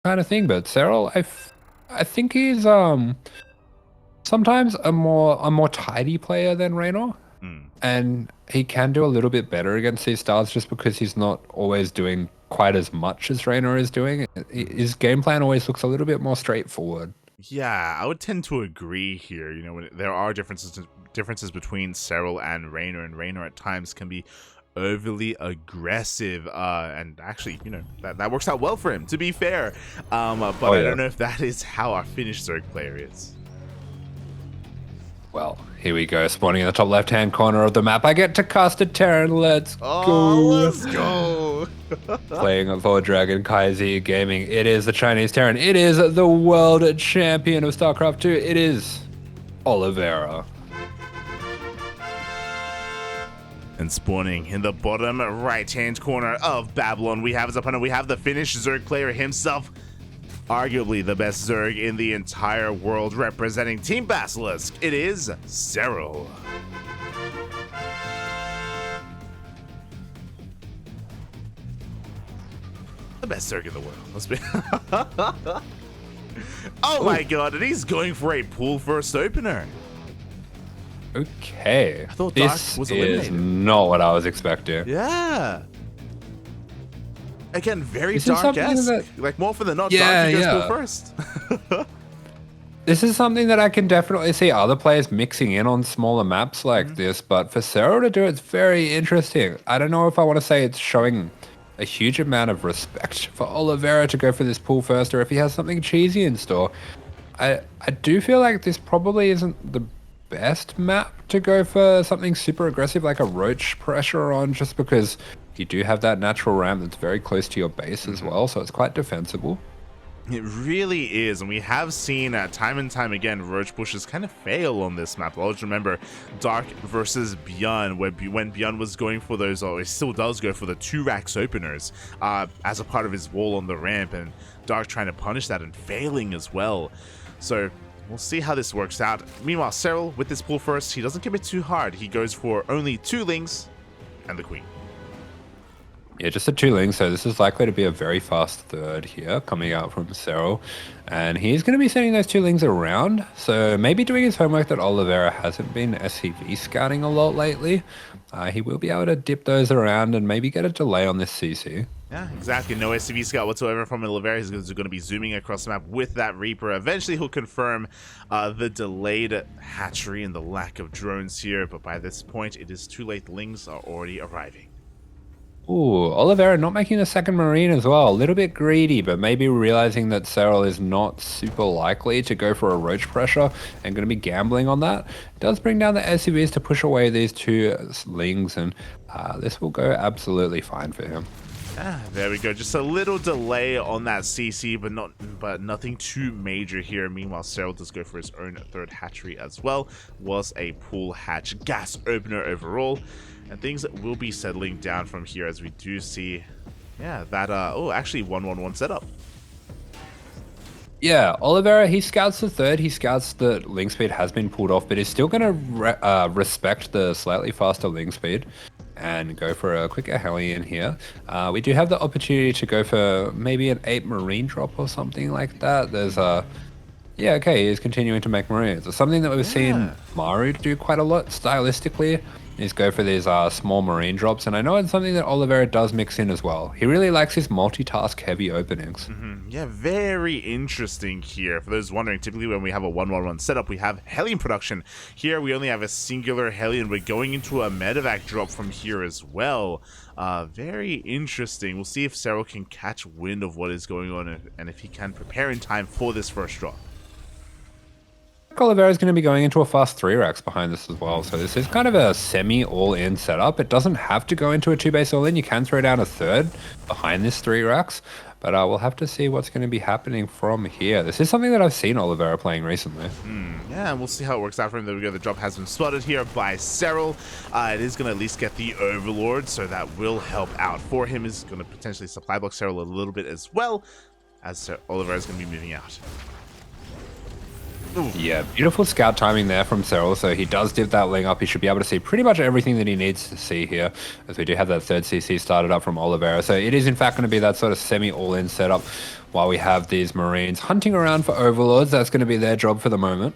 kind of thing. But Serral, I think he's sometimes a more tidy player than Raynor. Mm. And he can do a little bit better against these stars just because he's not always doing quite as much as Raynor is doing. His game plan always looks a little bit more straightforward. Yeah, I would tend to agree here. You know, there are differences between Serral and Raynor at times can be overly aggressive, and actually, you know, that works out well for him, to be fair. But Oh I yeah. don't know if that is how our Finnish Zerg player is. Well, here we go. Spawning in the top left-hand corner of the map. I get to cast a Terran. Let's Oh, go. let's go! Playing for Dragon Kaizi Gaming. It is the Chinese Terran. It is the world champion of StarCraft 2. It is Oliveira. And spawning in the bottom right-hand corner of Babylon, we have his opponent. We have the Finnish Zerg player himself, arguably the best Zerg in the entire world, representing Team Basilisk. It is Serral. The best Zerg in the world. Let's be. Oh my god, and he's going for a pool first opener. Okay. I thought Dark this was is eliminated. not what I was expecting. Yeah. Again, very This is something dark-esque. that- Like, more for the not Yeah, dark, he goes yeah. pool first. This is something that I can definitely see other players mixing in on smaller maps like this, but for Serral to do it's very interesting. I don't know if I want to say it's showing a huge amount of respect for Oliveira to go for this pull first, or if he has something cheesy in store. I do feel like this probably isn't the best map to go for something super aggressive like a roach pressure on, just because you do have that natural ramp that's very close to your base as well, so it's quite defensible. It really is, and we have seen time and time again roach pushes kind of fail on this map. Always remember Dark versus Bjorn, when Bjorn was going for those, or he still does go for the 2 racks openers as a part of his wall on the ramp, and Dark trying to punish that and failing as well. So we'll see how this works out. Meanwhile, Serral with this pull first, he doesn't commit too hard. He goes for only 2 lings and the queen. Yeah, just a 2 link, so this is likely to be a very fast third here coming out from Serral. And he's going to be sending those 2 links around, so maybe doing his homework that Oliveira hasn't been SCV scouting a lot lately. He will be able to dip those around and maybe get a delay on this CC. Yeah, exactly. No SCV scout whatsoever from Oliveira. He's going to be zooming across the map with that Reaper. Eventually, he'll confirm the delayed hatchery and the lack of drones here, but by this point, it is too late. Lings are already arriving. Ooh, Oliveira not making the second Marine as well. A little bit greedy, but maybe realizing that Serral is not super likely to go for a roach pressure and going to be gambling on that. Does bring down the SCVs to push away these 2 lings, and this will go absolutely fine for him. Ah, there we go. Just a little delay on that CC, but nothing too major here. Meanwhile, Serral does go for his own 3rd hatchery as well. Was a pool hatch gas opener overall. And things will be settling down from here as we do see, yeah, that, oh, actually 1-1-1 setup. Yeah, Oliveira, he scouts the 3rd. He scouts that link speed has been pulled off, but he's still going to respect the slightly faster link speed and go for a quicker Hellion here. We do have the opportunity to go for maybe an 8 Marine drop or something like that. There's a... Yeah, okay, he's continuing to make Marines. It's something that we've seen Maru do quite a lot stylistically, is go for these small Marine drops, and I know it's something that Oliveira does mix in as well. He really likes his multitask heavy openings. Yeah, very interesting here. For those wondering, typically when we have a 1-1-1 setup, we have Hellion production. Here we only have a singular Hellion. We're going into a medevac drop from here as well. Very interesting. We'll see if Serral can catch wind of what is going on and if he can prepare in time for this first drop. Oliveira is going to be going into a fast 3 racks behind this as well, so this is kind of a semi all-in setup. It doesn't have to go into a 2-base all-in. You can throw down a 3rd behind this 3 racks, but we'll have to see what's going to be happening from here. This is something that I've seen Oliveira playing recently. Yeah, and we'll see how it works out for him. There we go. The drop has been spotted here by Serral. It is going to at least get the Overlord, so that will help out for him. Is going to potentially supply block Serral a little bit as well, as Oliveira is going to be moving out. Ooh. Yeah, beautiful scout timing there from Serral. So he does div that ling up. He should be able to see pretty much everything that he needs to see here, as we do have that third CC started up from Oliveira. So it is in fact going to be that sort of semi-all-in setup while we have these Marines hunting around for overlords. That's going to be their job for the moment.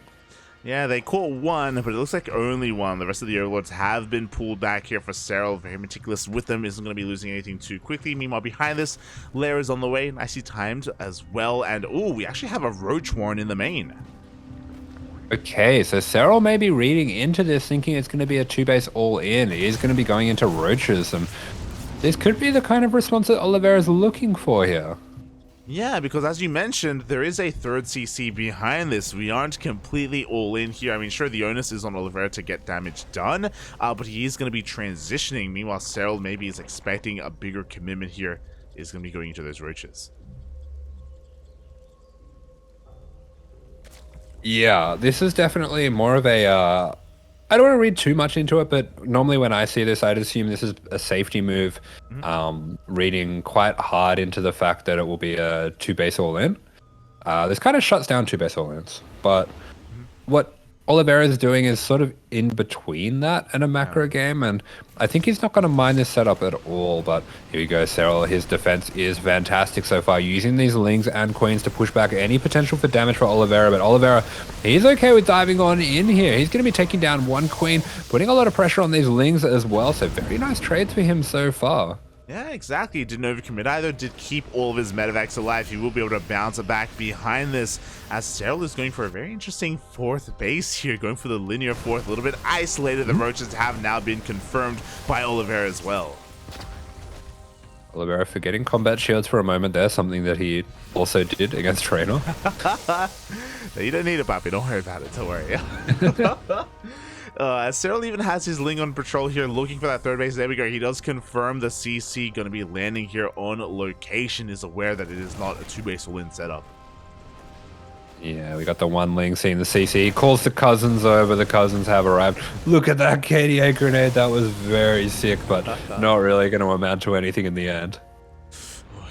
Yeah, they caught one, but it looks like only one. The rest of the overlords have been pulled back here for Serral. Very meticulous with them. Isn't going to be losing anything too quickly. Meanwhile, behind this, Lair is on the way. Nicely timed as well. And, oh, we actually have a Roach Warren in the main. Okay, so Serral may be reading into this thinking it's going to be a two-base all-in. He is going to be going into Roaches, and this could be the kind of response that Oliveira is looking for here. Yeah, because as you mentioned, there is a third CC behind this. We aren't completely all in here. I mean, sure, the onus is on Oliveira to get damage done, but he is going to be transitioning. Meanwhile, Serral maybe is expecting a bigger commitment here. Is going to be going into those Roaches. Yeah, this is definitely more of a... I don't want to read too much into it, but normally when I see this, I'd assume this is a safety move, reading quite hard into the fact that it will be a two-base all-in. This kind of shuts down two-base all-ins, but what Oliveira is doing is sort of in between that and a macro game, and I think he's not going to mind this setup at all, but here we go, Serral. His defense is fantastic so far, using these Lings and Queens to push back any potential for damage for Oliveira, but Oliveira, he's okay with diving on in here. He's going to be taking down one Queen, putting a lot of pressure on these Lings as well, so very nice trades for him so far. Yeah, exactly. Didn't overcommit either. Did keep all of his medevacs alive. He will be able to bounce it back behind this, as Serral is going for a very interesting fourth base here, going for the linear fourth, a little bit isolated. The Roaches have now been confirmed by Oliveira as well. Oliveira forgetting combat shields for a moment there, something that he also did against Trainer. You don't need it, Papi. Don't worry about it. Don't worry. Serral even has his Ling on patrol here, looking for that third base. There we go. He does confirm the CC going to be landing here on location, is aware that it is not a two-base all-in setup. Yeah, we got the one Ling seeing the CC. He calls the cousins over. The cousins have arrived. Look at that KDA grenade. That was very sick, but not really going to amount to anything in the end.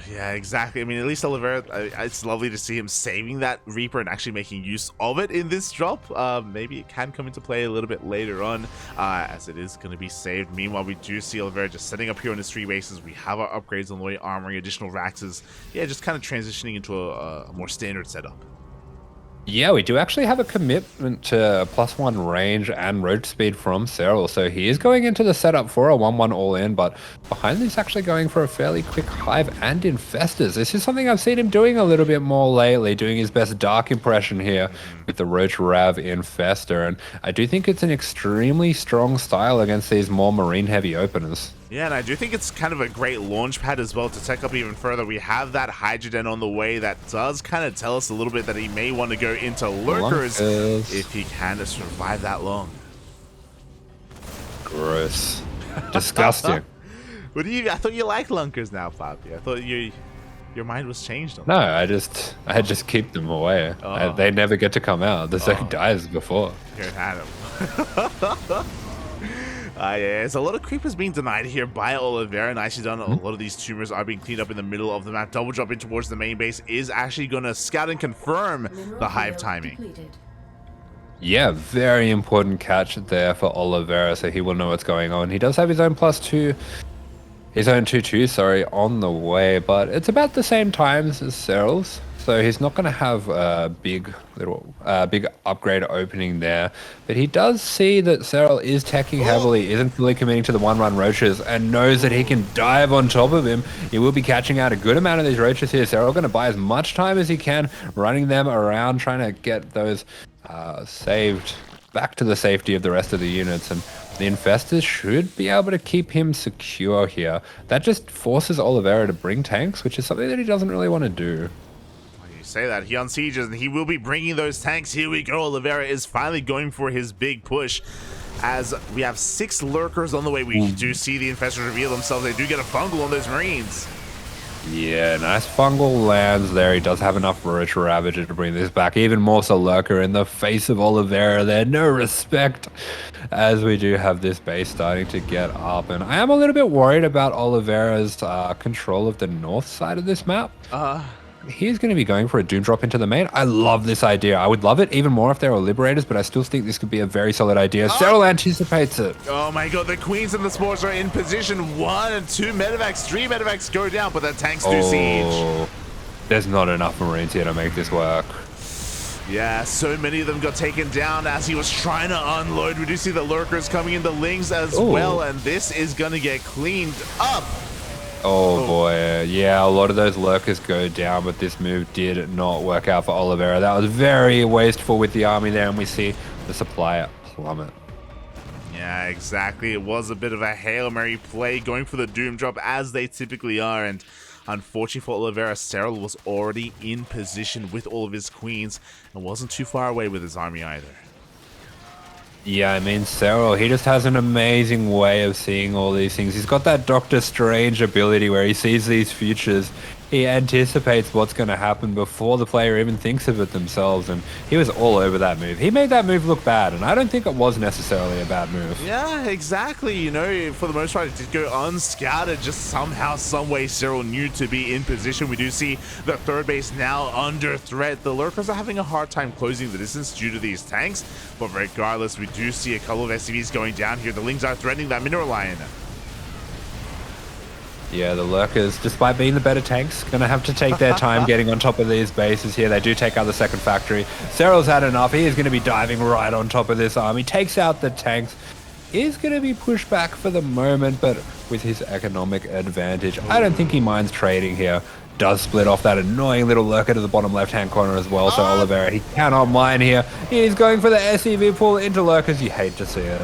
Yeah, exactly. I mean, at least Oliveira, it's lovely to see him saving that Reaper and actually making use of it in this drop. Maybe it can come into play a little bit later on, as it is going to be saved. Meanwhile, we do see Oliveira just setting up here on his three bases. We have our upgrades on the way, armoring, additional Raxes. Yeah, just kind of transitioning into a more standard setup. Yeah, we do actually have a commitment to +1 range and road speed from Serral, so he is going into the setup for a 1-1 all-in, but behind this actually going for a fairly quick Hive and Infestors. This is something I've seen him doing a little bit more lately, doing his best Dark impression here with the Roach Rav Infestor, and I do think it's an extremely strong style against these more marine-heavy openers. Yeah, and I do think it's kind of a great launch pad as well to take up even further. We have that Hydroden on the way that does kind of tell us a little bit that he may want to go into Lurkers if he can to survive that long. Gross. Disgusting. What do you? I thought you liked Lunkers now, Papi. I thought your mind was changed on No, I just keep them away. They never get to come out. The Zerg dies before. Here, had him. Yeah, there's a lot of creepers being denied here by Oliveira. Nicely done. A lot of these tumors are being cleaned up in the middle of the map. Double drop in towards the main base is actually going to scout and confirm the Hive timing. Completed. Yeah, very important catch there for Oliveira, so he will know what's going on. He does have his own +2, his own 2-2, sorry, on the way, but it's about the same times as Serral's, so he's not going to have a big upgrade opening there. But he does see that Serral is teching heavily, isn't fully committing to the one-run Roaches, and knows that he can dive on top of him. He will be catching out a good amount of these Roaches here. Serral going to buy as much time as he can, running them around, trying to get those saved back to the safety of the rest of the units, and the Infestors should be able to keep him secure here. That just forces Oliveira to bring tanks, which is something that he doesn't really want to do. You say that, he unsieges and he will be bringing those tanks. Here we go. Oliveira is finally going for his big push, as we have 6 Lurkers on the way. We do see the Infestors reveal themselves. They do get a fungal on those Marines. Yeah, nice fungal lands there. He does have enough Roach Ravager to bring this back. Even more so Lurker in the face of Oliveira there. No respect, as we do have this base starting to get up. And I am a little bit worried about Oliveira's control of the north side of this map. he's going to be going for a Doom Drop into the main. I love this idea. I would love it even more if they were Liberators, but I still think this could be a very solid idea. Serral anticipates it. Oh my god, the Queens and the Sports are in position. 1 and 2 medevacs, 3 medevacs go down, but the tanks do siege. There's not enough Marines here to make this work. Yeah, so many of them got taken down as he was trying to unload. We do see the Lurkers coming in, the Lings as well, and this is going to get cleaned up. Oh boy, yeah, a lot of those Lurkers go down, but this move did not work out for Oliveira. That was very wasteful with the army there, and we see the supply plummet. Yeah, exactly. It was a bit of a Hail Mary play, going for the Doom Drop as they typically are, and unfortunately for Oliveira, Serral was already in position with all of his queens and wasn't too far away with his army either. Yeah, I mean, Serral, he just has an amazing way of seeing all these things. He's got that Doctor Strange ability where he sees these futures. He anticipates what's going to happen before the player even thinks of it themselves, and he was all over that move. He made that move look bad, and I don't think it was necessarily a bad move. Yeah, exactly. You know, for the most part, it did go unscouted. Just somehow, someway, Serral knew to be in position. We do see the third base now under threat. The Lurkers are having a hard time closing the distance due to these tanks, but regardless, we do see a couple of SCVs going down here. The Lings are threatening that mineral line. Yeah, the Lurkers, despite being the better tanks, going to have to take their time getting on top of these bases here. They do take out the second factory. Serral's had enough. He is going to be diving right on top of this army. Takes out the tanks. Is going to be pushed back for the moment, but with his economic advantage, I don't think he minds trading here. Does split off that annoying little Lurker to the bottom left-hand corner as well. So Oliveira, he cannot mind here. He's going for the SEV pull into Lurkers. You hate to see it.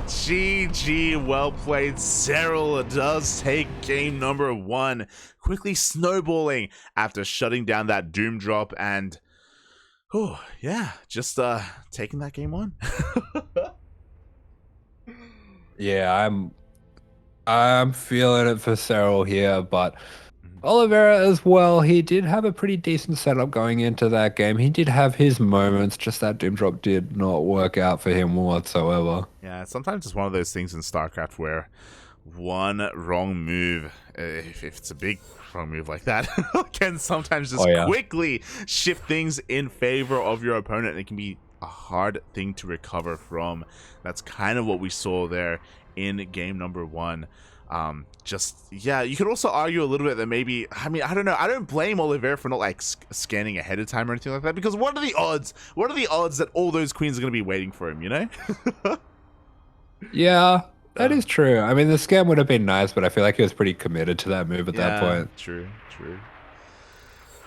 GG, well played. Serral does take game number 1, quickly snowballing after shutting down that Doom Drop and, oh yeah, just taking that game 1. Yeah, I'm feeling it for Serral here, but Oliveira as well, he did have a pretty decent setup going into that game. He did have his moments, just that Doom Drop did not work out for him whatsoever. Yeah, sometimes it's one of those things in StarCraft where one wrong move, if it's a big wrong move like that, can sometimes just quickly shift things in favor of your opponent, and it can be a hard thing to recover from. That's kind of what we saw there in game number 1. Yeah, you could also argue a little bit that maybe, I mean, I don't know, I don't blame Oliveira for not like scanning ahead of time or anything like that, because what are the odds that all those queens are going to be waiting for him, you know? Yeah, that is true. I mean, the scan would have been nice, but I feel like he was pretty committed to that move at that point. True.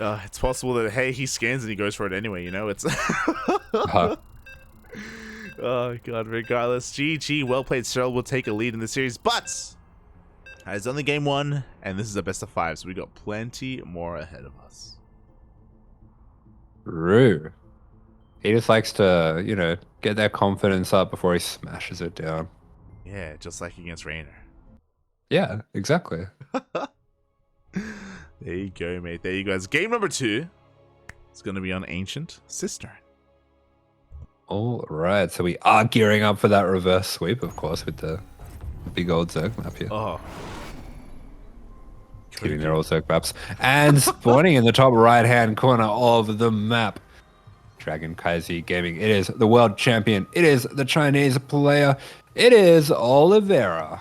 It's possible that, hey, he scans and he goes for it anyway, you know? It's Oh god, regardless, GG, well played. Serral will take a lead in the series, but it's only game 1, and this is a best of 5, so we got plenty more ahead of us. True. He just likes to, you know, get that confidence up before he smashes it down. Yeah, just like against Rainer. Yeah, exactly. There you go, mate. There you go. It's game number 2. It's going to be on Ancient Cistern. All right, so we are gearing up for that reverse sweep, of course, with the big old Zerg map here. Oh. Keeping their old Zerg maps. And spawning in the top right-hand corner of the map, Dragon Kaizi Gaming. It is the world champion. It is the Chinese player. It is Oliveira.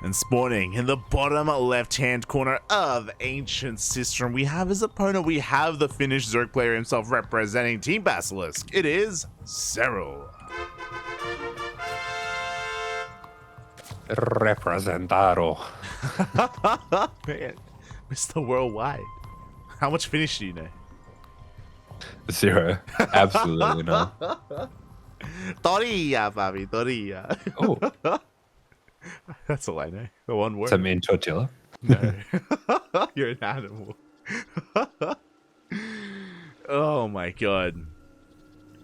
And spawning in the bottom left-hand corner of Ancient Cistern, we have his opponent. We have the Finnish Zerg player himself representing Team Basilisk. It is Serral. Representado. Man, Mr. Worldwide. How much Finnish do you know? 0. Absolutely not. Torilla, Bobby, torilla. Oh. That's all I know. The one word. Some in tortilla? No. You're an animal. Oh my god.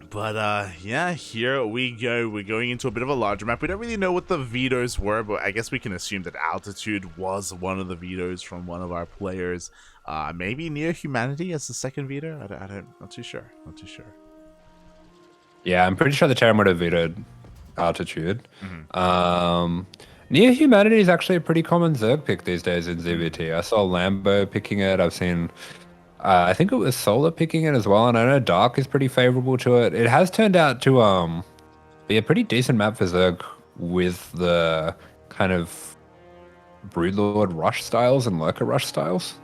But yeah, here we go. We're going into a bit of a larger map. We don't really know what the vetoes were, but I guess we can assume that altitude was one of the vetoes from one of our players. Maybe near humanity as the second veto. Not too sure. Not too sure. Yeah, I'm pretty sure the Terran would have vetoed altitude. Near Humanity is actually a pretty common Zerg pick these days in ZvT. I saw Lambo picking it. I've seen, I think it was Solar picking it as well, and I know Dark is pretty favorable to it. It has turned out to be a pretty decent map for Zerg with the kind of Broodlord rush styles and Lurker rush styles.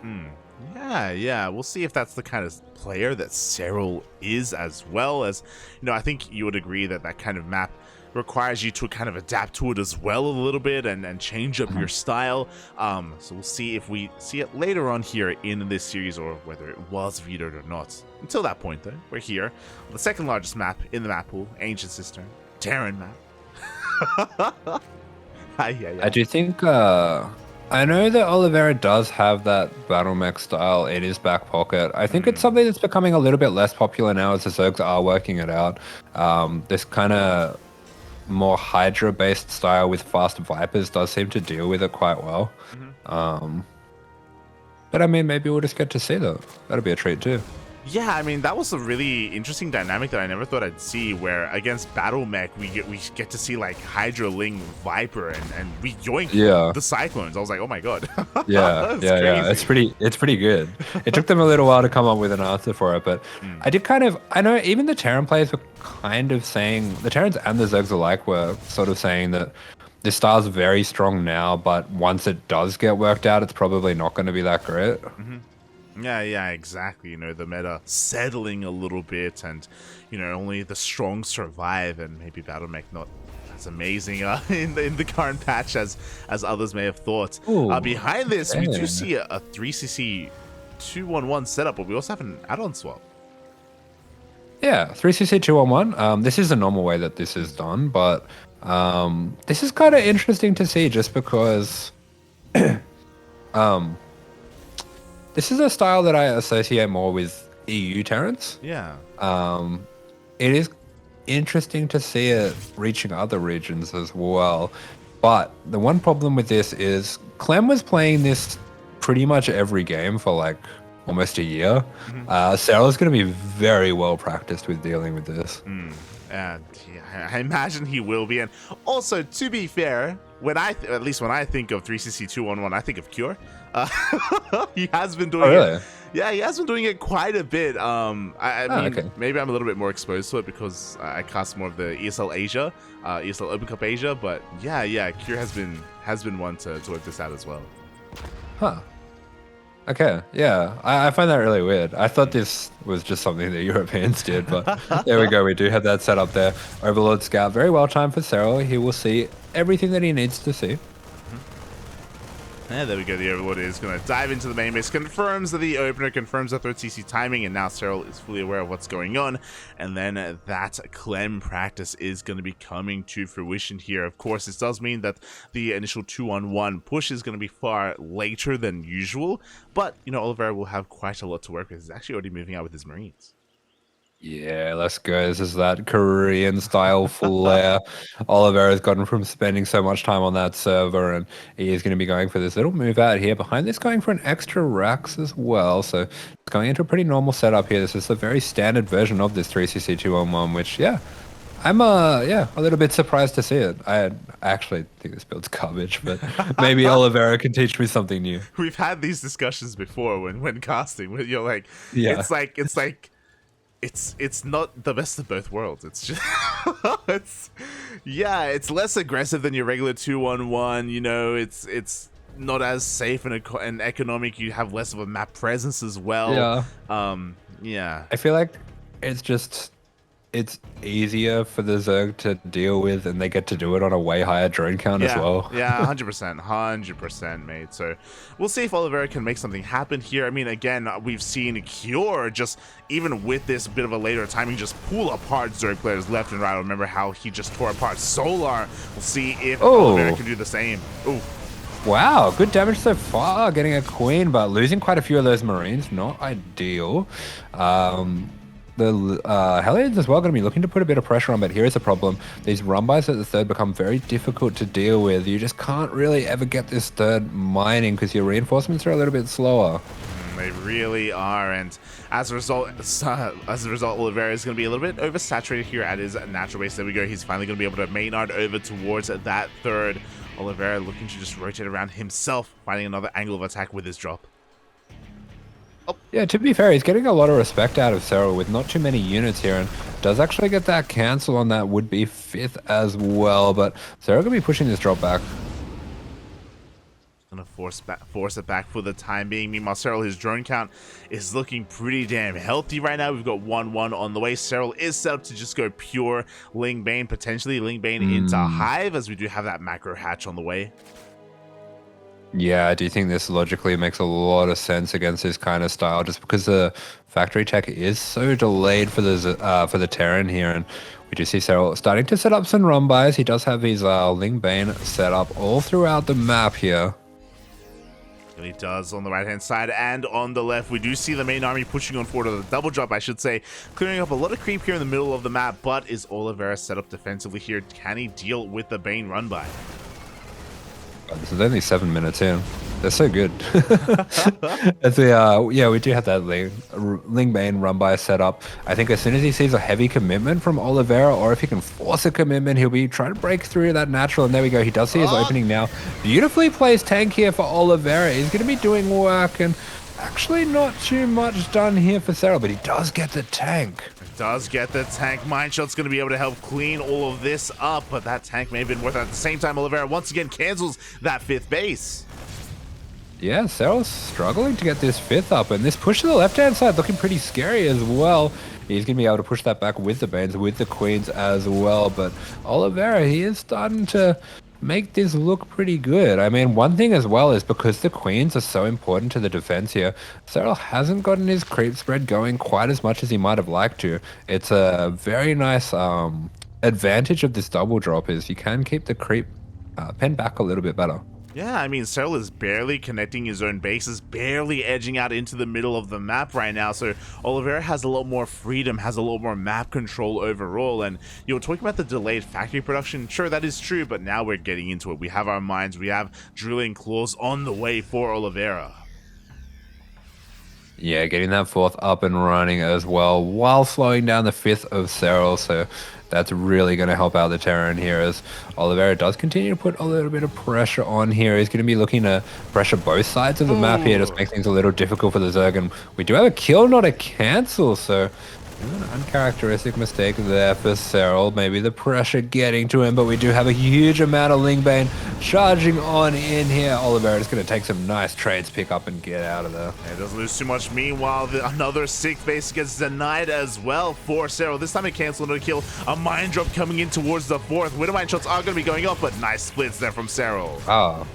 Yeah, we'll see if that's the kind of player that Serral is, as well as, I think you would agree that that kind of map requires you to kind of adapt to it as well a little bit and change up your style. So we'll see if we see it later on here in this series or whether it was vetoed or not. Until that point, though, we're here on the second largest map in the map pool, Ancient Cistern, Terran map. I do think, I know that Oliveira does have that battle mech style in his back pocket. I think it's something that's becoming a little bit less popular now as the Zergs are working it out. This kind of more Hydra-based style with fast Vipers does seem to deal with it quite well. But I mean, maybe we'll just get to see that. That'll be a treat too. Yeah, I mean, that was a really interesting dynamic that I never thought I'd see, where against Battle Mech, we get to see like Hydra, Ling, Viper, and we yoink the Cyclones. I was like, oh my god. yeah. It's pretty good. It took them a little while to come up with an answer for it, but I know even the Terran players were kind of saying, the Terrans and the Zergs alike were sort of saying that this style's very strong now, but once it does get worked out, it's probably not going to be that great. Yeah, exactly. The meta settling a little bit, and only the strong survive, and maybe BattleMech not as amazing in the current patch as others may have thought. Behind this, we do see a 3cc 2-1-1 setup, but we also have an add-on swap. Yeah, 3cc 2-1-1. This is the normal way that this is done, but this is kind of interesting to see, just because this is a style that I associate more with EU Terrans. Yeah. It is interesting to see it reaching other regions as well. But the one problem with this is Clem was playing this pretty much every game for like almost a year. Serral's going to be very well practiced with dealing with this. And yeah, I imagine he will be. And also, to be fair, at least when I think of 3cc 2-1-1, I think of Cure. He has been doing it. Yeah, he has been doing it quite a bit. I mean, maybe I'm a little bit more exposed to it because I cast more of the ESL Asia, ESL Open Cup Asia. But yeah, Cure has been one to work this out as well. Okay, yeah, I find that really weird. I thought this was just something that Europeans did, but there we go. We do have that set up there. Overlord Scout, very well timed for Serral. He will see everything that he needs to see. Yeah, there we go. The Overlord is going to dive into the main base, confirms the opener, confirms the third CC timing, and now Serral is fully aware of what's going on. And then that Clem practice is going to be coming to fruition here. Of course, this does mean that the initial 2-on-1 push is going to be far later than usual, but, Oliveira will have quite a lot to work with. He's actually already moving out with his Marines. Yeah, let's go. This is that Korean style flair. Oliveira's gotten from spending so much time on that server, and he is going to be going for this little move out here. Behind this, going for an extra Rax as well. So it's going into a pretty normal setup here. This is a very standard version of this 3cc 2-on-1, which, yeah, I'm a little bit surprised to see it. I actually think this build's garbage, but maybe Oliveira can teach me something new. We've had these discussions before when casting, where you're like, it's like it's not the best of both worlds. It's just it's less aggressive than your regular 2-on-1. It's not as safe and economic. You have less of a map presence as well. I feel like it's easier for the Zerg to deal with, and they get to do it on a way higher drone count as well. 100%, mate. So we'll see if Oliveira can make something happen here. I mean, again, we've seen Cure just, even with this bit of a later timing, just pull apart Zerg players left and right. Remember how he just tore apart Solar. We'll see if Oliveira can do the same. Wow, good damage so far, getting a queen, but losing quite a few of those Marines, not ideal. The Hellions as well going to be looking to put a bit of pressure on, but here is the problem. These run-bys at the third become very difficult to deal with. You just can't really ever get this third mining because your reinforcements are a little bit slower. They really are, and as a result, Oliveira is going to be a little bit oversaturated here at his natural base. There we go. He's finally going to be able to Maynard over towards that third Oliveira looking to just rotate around himself, finding another angle of attack with his drop. Yeah, to be fair, he's getting a lot of respect out of Serral with not too many units here, and does actually get that cancel on that would-be 5th as well, but Serral going to be pushing this drop back. Gonna force it back for the time being. Meanwhile, Serral, his drone count is looking pretty damn healthy right now. We've got 1-1 on the way. Serral is set up to just go pure Ling Bane, potentially Ling Bane into Hive, as we do have that macro hatch on the way. Yeah, I do think this logically makes a lot of sense against this kind of style, just because the factory tech is so delayed for the Terran here, and we do see Serral starting to set up some run buys. He does have his Ling Bane set up all throughout the map here. He does on the right hand side and on the left. We do see the main army pushing on forward, or the double drop I should say, clearing up a lot of creep here in the middle of the map. But is Oliveira set up defensively here? Can he deal with the Bane run by? This is only 7 minutes in. They're so good. Yeah, we do have that Ling Bane run by set up. I think as soon as he sees a heavy commitment from Oliveira, or if he can force a commitment, he'll be trying to break through that natural. And there we go. He does see his opening now. Beautifully placed tank here for Oliveira. He's going to be doing work, and actually not too much done here for Serral, but he does get the tank. Does get the tank. Mindshot's going to be able to help clean all of this up, but that tank may have been worth it. At the same time, Oliveira once again cancels that 5th base. Yeah, Serral's struggling to get this 5th up, and this push to the left-hand side looking pretty scary as well. He's going to be able to push that back with the Banes, with the Queens as well, but Oliveira, he is starting to make this look pretty good. I mean, one thing as well is because the Queens are so important to the defense here, Serral hasn't gotten his creep spread going quite as much as he might have liked to. It's a very nice advantage of this double drop is you can keep the creep pen back a little bit better. Yeah, I mean, Serral is barely connecting his own bases, barely edging out into the middle of the map right now, so Oliveira has a lot more freedom, has a lot more map control overall, and you were talking about the delayed factory production. Sure, that is true, but now we're getting into it. We have our mines, we have drilling claws on the way for Oliveira. Yeah, getting that 4th up and running as well, while slowing down the 5th of Serral, so that's really going to help out the Terran here, as Oliveira does continue to put a little bit of pressure on here. He's going to be looking to pressure both sides of the map here, just make things a little difficult for the Zerg, and we do have a kill, not a cancel, so an uncharacteristic mistake there for Serral. Maybe the pressure getting to him, but we do have a huge amount of Ling Bane charging on in here. Oliveira is going to take some nice trades, pick up, and get out of there. It doesn't lose too much. Meanwhile, another 6th base gets denied as well for Serral. This time it canceled another kill. A mine drop coming in towards the 4th. Widow mine shots are going to be going off, but nice splits there from Serral. Oh,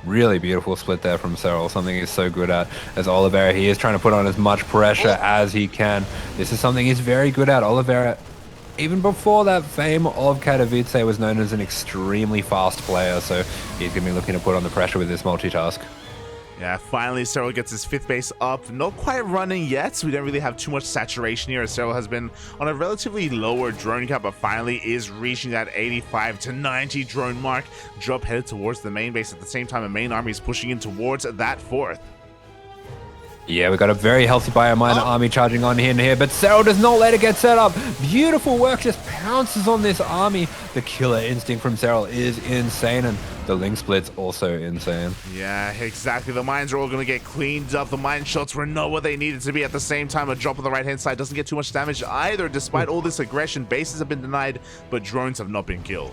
really beautiful split there from Serral, something he's so good at. As Oliveira, he is trying to put on as much pressure as he can. This is something he's very good at. Oliveira, even before that fame of Katowice, was known as an extremely fast player, so he's going to be looking to put on the pressure with this multitask. Yeah, finally Serral gets his 5th base up. Not quite running yet, so we don't really have too much saturation here, as Serral has been on a relatively lower drone count, but finally is reaching that 85 to 90 drone mark. Drop headed towards the main base. At the same time, the main army is pushing in towards that 4th. Yeah, we got a very healthy Biominer army charging on in here, but Serral does not let it get set up. Beautiful work, just pounces on this army. The killer instinct from Serral is insane, and the Ling split's also insane. Yeah, exactly. The mines are all going to get cleaned up. The mine shots were not what they needed to be. At the same time, a drop on the right-hand side doesn't get too much damage either. Despite all this aggression, bases have been denied, but drones have not been killed.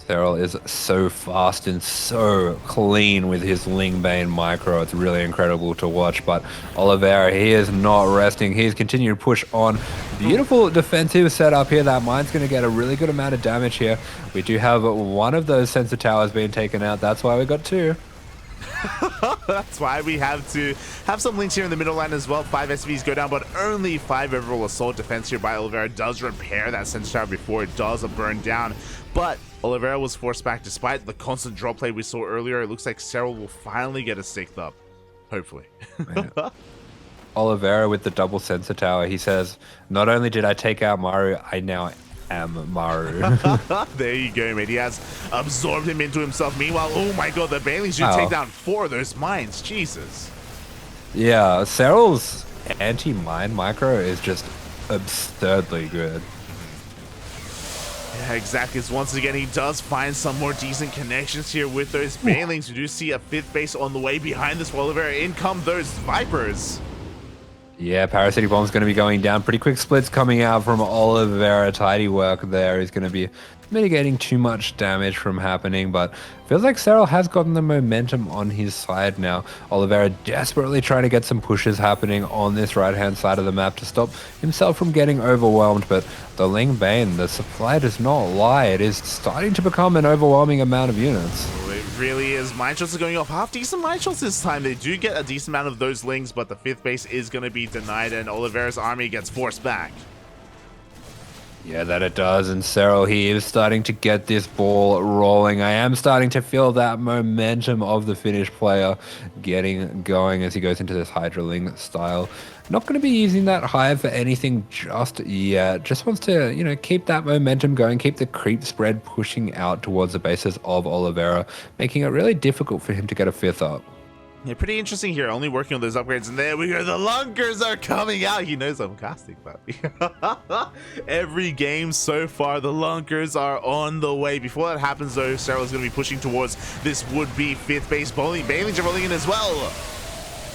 Serral is so fast and so clean with his Ling Bane micro. It's really incredible to watch, but Oliveira, he is not resting. He's continuing to push on. Beautiful defensive setup here. That mine's going to get a really good amount of damage here. We do have one of those sensor towers being taken out. That's why we got 2. That's why we have to have some links here in the middle line as well. 5 SVs go down, but only 5 overall assault defense here by Oliveira does repair that sensor tower before it does burn down. But Oliveira was forced back despite the constant drop play we saw earlier. It looks like Serral will finally get a 6th up. Hopefully. Oliveira with the double sensor tower. He says, not only did I take out Maru, I now am Maru. There you go, mate. He has absorbed him into himself. Meanwhile, oh my god, the Banelings should take down 4 of those mines. Jesus. Yeah, Serral's anti-mine micro is just absurdly good. Yeah, exactly. So once again, he does find some more decent connections here with those Banelings. We do see a 5th base on the way behind this Oliveira. In come those Vipers. Yeah, Parasitic Bomb's going to be going down. Pretty quick splits coming out from Oliveira. Tidy work there. He's going to be mitigating too much damage from happening, but feels like Serral has gotten the momentum on his side now. Oliveira desperately trying to get some pushes happening on this right-hand side of the map to stop himself from getting overwhelmed, but the Ling Bane, the supply does not lie. It is starting to become an overwhelming amount of units. It really is. Mine shots are going off. Half decent mine shots this time. They do get a decent amount of those Lings, but the 5th base is going to be denied, and Oliveira's army gets forced back. Yeah, that it does, and Serral, he is starting to get this ball rolling. I am starting to feel that momentum of the Finnish player getting going as he goes into this Hydraling style. Not going to be using that Hive for anything just yet. Just wants to, you know, keep that momentum going, keep the creep spread pushing out towards the bases of Oliveira, making it really difficult for him to get a 5th up. Yeah, pretty interesting here. Only working on those upgrades, and there we go. The Lunkers are coming out. He knows I'm casting, puppy. Every game so far, the Lunkers are on the way. Before that happens, though, Serral is going to be pushing towards this would-be 5th base. Banelings are rolling in as well.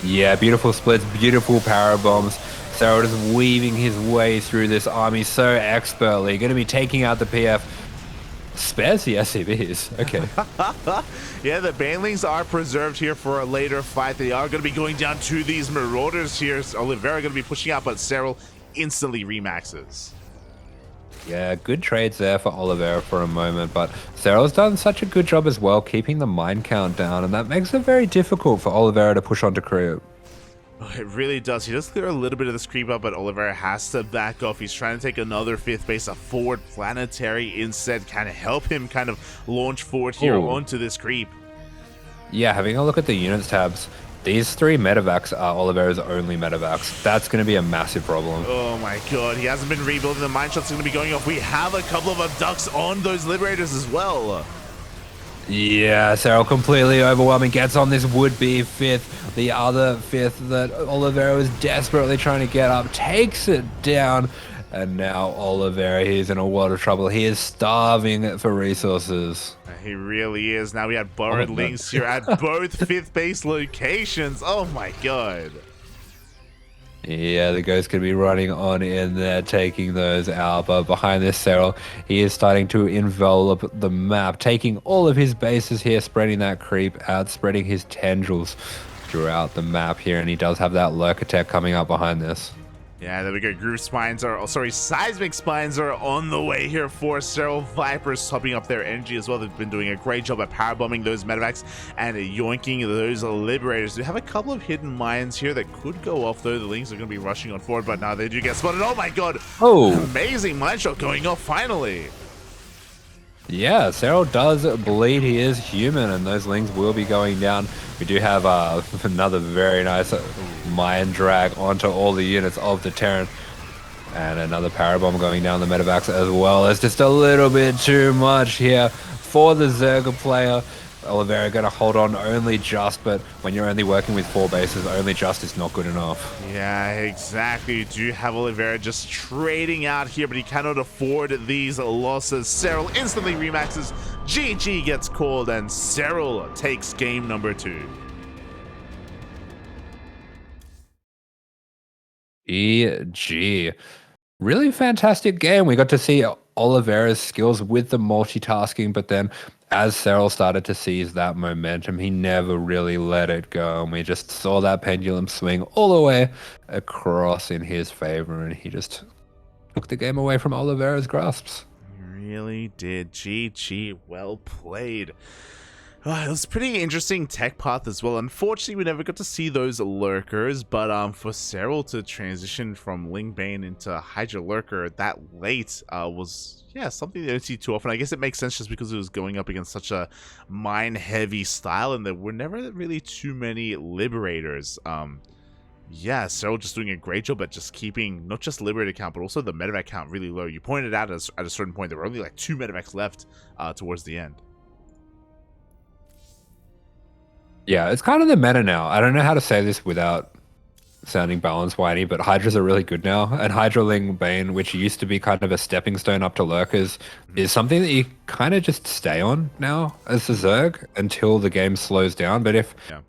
Yeah, beautiful splits, beautiful power bombs. Serral just weaving his way through this army so expertly. Going to be taking out the PF. Spares the SCVs. Okay. Yeah, the Banelings are preserved here for a later fight. They are going to be going down to these Marauders here. Oliveira going to be pushing out, but Serral instantly remaxes. Yeah, good trades there for Oliveira for a moment, but Serral's done such a good job as well, keeping the mine count down, and that makes it very difficult for Oliveira to push onto creep. Oh, it really does. He does clear a little bit of this creep up, but Oliveira has to back off. He's trying to take another 5th base, a forward planetary instead, kind of help him kind of launch forward here onto this creep. Yeah, having a look at the units tabs, these 3 medevacs are Oliveira's only medevacs. That's going to be a massive problem. Oh my god, he hasn't been rebuilding. The mine shots are going to be going off. We have a couple of abducts on those Liberators as well. Yeah, Serral completely overwhelming, gets on this would-be 5th. The other 5th that Oliveira was desperately trying to get up, takes it down. And now Oliveira, he's in a world of trouble. He is starving for resources. He really is. Now we have borrowed Lings here at both 5th base locations. Oh my god. Yeah, the Ghost could be running on in there, taking those out. But behind this Serral, he is starting to envelop the map, taking all of his bases here, spreading that creep out, spreading his tendrils throughout the map here. And he does have that Lurker Tech coming up behind this. Yeah, there we go. Seismic Spines are on the way here for Serral. Vipers topping up their energy as well. They've been doing a great job at power bombing those medevacs and yoinking those Liberators. We have a couple of hidden mines here that could go off, though. The Lings are going to be rushing on forward, but now they do get spotted. Oh my god! Oh, amazing mine shot going off finally. Yeah, Serral does believe he is human, and those Lings will be going down. We do have another very nice mine drag onto all the units of the Terran. And another Parabomb going down the medevacs as well. It's just a little bit too much here for the Zerga player. Oliveira going to hold on only just, but when you're only working with 4 bases, only just is not good enough. Yeah, exactly. You do have Oliveira just trading out here, but he cannot afford these losses. Serral instantly remaxes, GG gets called, and Serral takes game number 2. GG. Really fantastic game. We got to see Oliveira's skills with the multitasking, but then as Serral started to seize that momentum, he never really let it go. And we just saw that pendulum swing all the way across in his favor, and he just took the game away from Oliveira's grasps. He really did. GG, well played. It was a pretty interesting tech path as well. Unfortunately, we never got to see those lurkers, but for Serral to transition from Ling Bane into Hydra Lurker that late was, yeah, something they don't see too often. I guess it makes sense just because it was going up against such a mine-heavy style, and there were never really too many Liberators. Yeah, Serral just doing a great job at just keeping not just Liberator count, but also the medevac count really low. You pointed out at a certain point there were only like 2 medevacs left towards the end. Yeah, it's kind of the meta now. I don't know how to say this without sounding balance whiny, but Hydras are really good now. And Hydraling Bane, which used to be kind of a stepping stone up to Lurkers, is something that you kind of just stay on now as the Zerg until the game slows down. But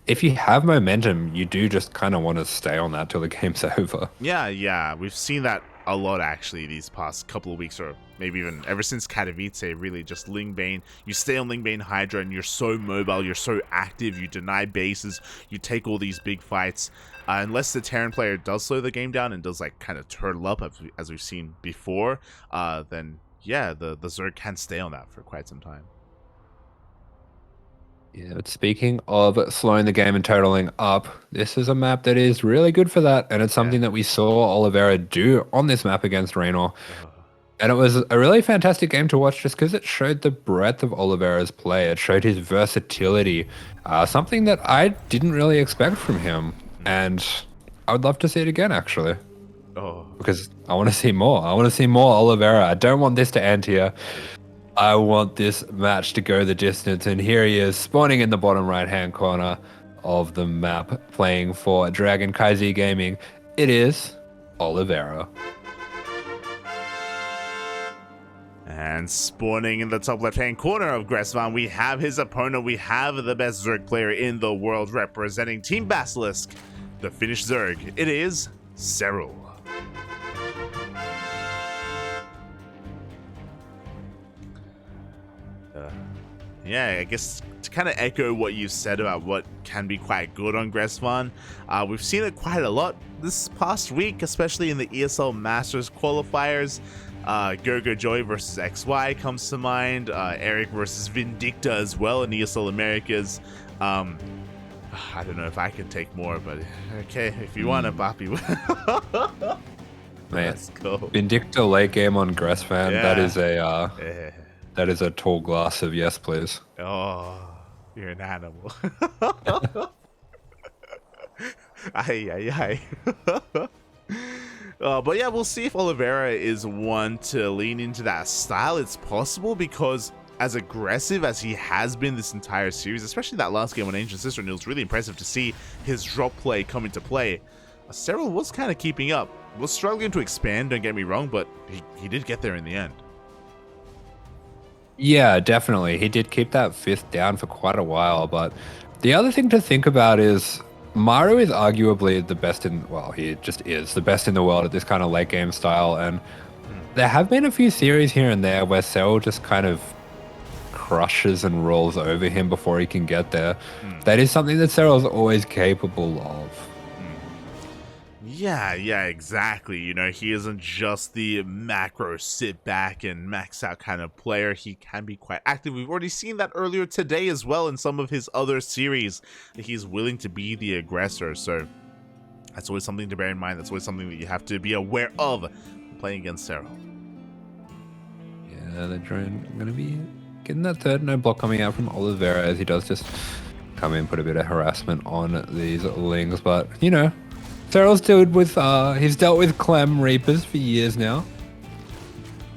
if you have momentum, you do just kind of want to stay on that till the game's over. Yeah, we've seen that a lot actually these past couple of weeks, or maybe even ever since Katowice. Really, just Lingbane, you stay on Lingbane Hydra and you're so mobile, you're so active, you deny bases, you take all these big fights. Unless the Terran player does slow the game down and does like kind of turtle up as we've seen before, then yeah, the Zerg can stay on that for quite some time. Yeah, but speaking of slowing the game and turtling up, this is a map that is really good for that, and it's something that we saw Oliveira do on this map against Raynor. And it was a really fantastic game to watch just because it showed the breadth of Oliveira's play. It showed his versatility, something that I didn't really expect from him. And I would love to see it again, actually. Because I want to see more. I want to see more Oliveira. I don't want this to end here. I want this match to go the distance. And here he is, spawning in the bottom right-hand corner of the map, playing for Dragon KaiZ Gaming. It is Oliveira. And spawning in the top left-hand corner of Gressvan, we have his opponent. We have the best Zerg player in the world representing Team Basilisk, the Finnish Zerg. It is Serral. Yeah, I guess to kind of echo what you said about what can be quite good on Gressvan, we've seen it quite a lot this past week, especially in the ESL Masters qualifiers. Gogo Joy versus XY comes to mind. Eric versus Vindicta as well in ESL Americas. I don't know if I can take more, but okay, if you want to, Boppy. Let's go. Vindicta late game on Gressvan. Yeah. That is a tall glass of yes, please. Oh, you're an animal. Aye. But yeah, we'll see if Oliveira is one to lean into that style. It's possible because as aggressive as he has been this entire series, especially that last game on Ancient Sister, and it was really impressive to see his drop play come into play. Serral was kind of keeping up. Was struggling to expand, don't get me wrong, but he did get there in the end. Yeah, definitely. He did keep that fifth down for quite a while, but the other thing to think about is Maru is arguably the best in, well, he just is the best in the world at this kind of late game style, and there have been a few series here and there where Serral just kind of crushes and rolls over him before he can get there. That is something that Serral's always capable of. Yeah, exactly. You know, he isn't just the macro sit back and max out kind of player. He can be quite active. We've already seen that earlier today as well in some of his other series. He's willing to be the aggressor. So that's always something to bear in mind. That's always something that you have to be aware of playing against Serral. Yeah, they're going to be getting that third no block coming out from Oliveira as he does just come in, put a bit of harassment on these Lings. But, you know, Serral's he's dealt with Clem Reapers for years now.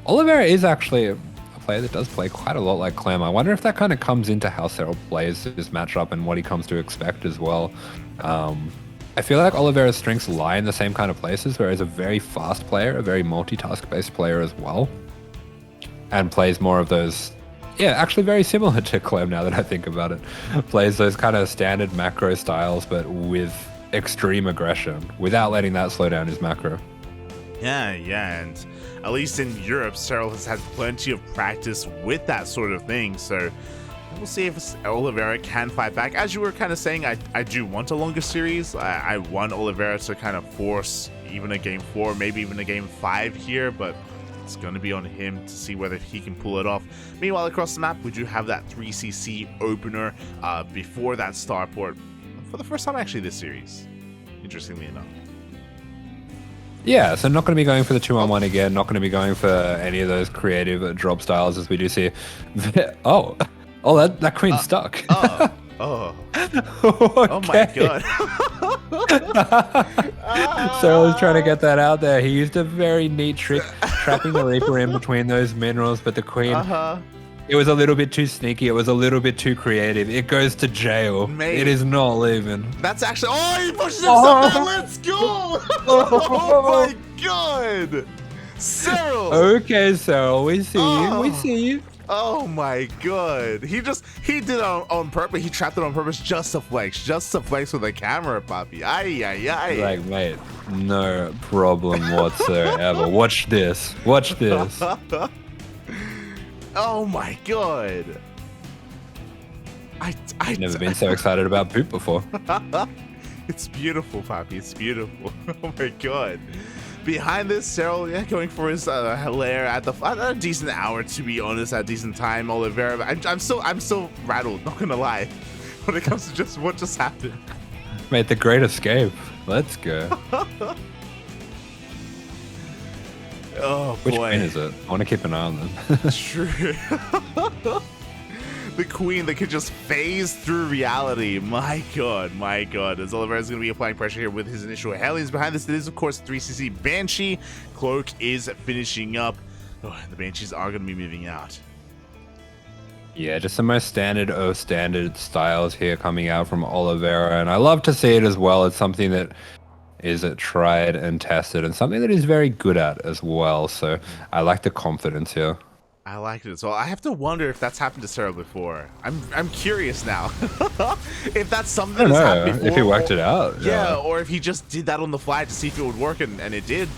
Oliveira is actually a player that does play quite a lot like Clem. I wonder if that kind of comes into how Serral plays this matchup and what he comes to expect as well. I feel like Oliveira's strengths lie in the same kind of places, where he's a very fast player, a very multitask-based player as well, and plays more of those, yeah, actually very similar to Clem now that I think about it. Plays those kind of standard macro styles, but with extreme aggression without letting that slow down his macro. Yeah, and at least in Europe, Serral has had plenty of practice with that sort of thing, so we'll see if Oliveira can fight back. As you were kind of saying, I do want a longer series. I want Oliveira to kind of force even a game 4, maybe even a game 5 here, but it's going to be on him to see whether he can pull it off. Meanwhile, across the map, we do have that 3cc opener before that starport for the first time actually this series, interestingly enough. Yeah, so not going to be going for the 2-on-1 again, not going to be going for any of those creative drop styles as we do see. Oh, that queen's stuck. Okay. Oh my god. So I was trying to get that out there. He used a very neat trick, trapping the Reaper in between those minerals, but the queen It was a little bit too sneaky. It was a little bit too creative. It goes to jail. Mate. It is not leaving. That's actually. Oh, he pushes himself out. Let's go. Oh my god. Serral. Okay, so we see you. We see you. Oh my god. He did it on purpose. He trapped it on purpose just to flex with the camera, Poppy. Ay, ay, ay. Like, mate, no problem whatsoever. Watch this. Watch this. Oh my god. I've never been so excited about poop before. It's beautiful, Poppy. It's beautiful. Oh my god. Behind this, Serral, yeah, going for his lair at a decent hour, to be honest, at a decent time. Oliveira, I'm still rattled, not gonna lie, when it comes to just what just happened. Mate, the great escape. Let's go. Oh Which boy. queen is it? I want to keep an eye on them. True. The queen that could just phase through reality. My god, my god. As Oliveira's going to be applying pressure here with his initial Hellions. Behind this, it is, of course, 3cc Banshee. Cloak is finishing up. Oh, the Banshees are going to be moving out. Yeah, just the most standard styles here coming out from Oliveira. And I love to see it as well. It's something that is tried and tested and something that he's very good at as well. So I like the confidence here. I like it as well. I have to wonder if that's happened to Serral before. I'm curious now. If that's something that's happened before. If he worked it out. Yeah, or if he just did that on the fly to see if it would work, and it did.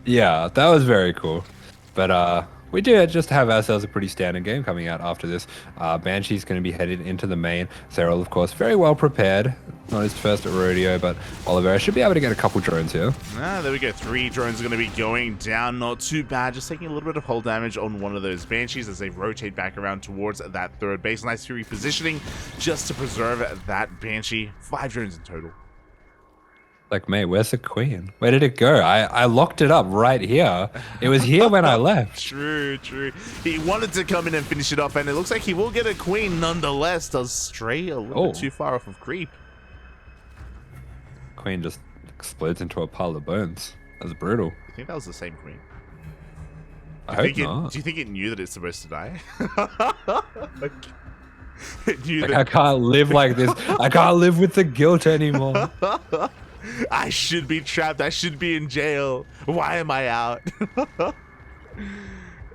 Yeah, that was very cool. But we do just have ourselves a pretty standard game coming out after this. Banshee's going to be headed into the main. Serral, of course, very well prepared. Not his first rodeo, but Oliveira should be able to get a couple drones here. There we go. 3 drones are going to be going down. Not too bad. Just taking a little bit of hull damage on one of those Banshees as they rotate back around towards that third base. Nice repositioning just to preserve that Banshee. 5 drones in total. Like, mate, where's the queen? Where did it go? I locked it up right here. It was here when I left. True. He wanted to come in and finish it off, and it looks like he will get a queen nonetheless. Does stray a little bit too far off of creep. Queen just explodes into a pile of bones. That's brutal. I think that was the same queen. I hope not. Do you think it knew that it's supposed to die? It knew I can't live like this. I can't live with the guilt anymore. I should be trapped. I should be in jail. Why am I out?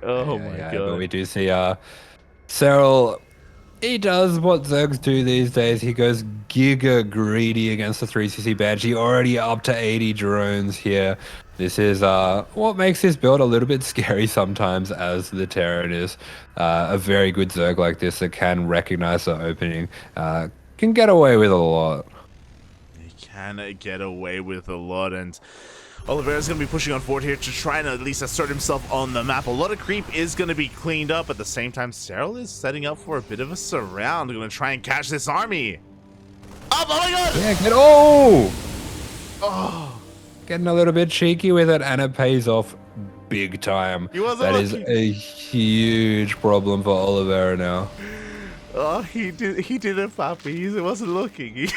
Oh my god. But we do see Serral. He does what Zergs do these days. He goes giga greedy against the 3cc Banshee. Already up to 80 drones here. This is what makes this build a little bit scary sometimes, as the Terran is a very good Zerg like this that can recognize the opening. Can get away with a lot. Can get away with a lot, and Oliveira's going to be pushing on forward here to try and at least assert himself on the map. A lot of creep is going to be cleaned up. At the same time, Serral is setting up for a bit of a surround. Going to try and catch this army. Oh my god! Yeah, getting a little bit cheeky with it, and it pays off big time. That is a huge problem for Oliveira now. Oh, he did it, Papi. He wasn't looking.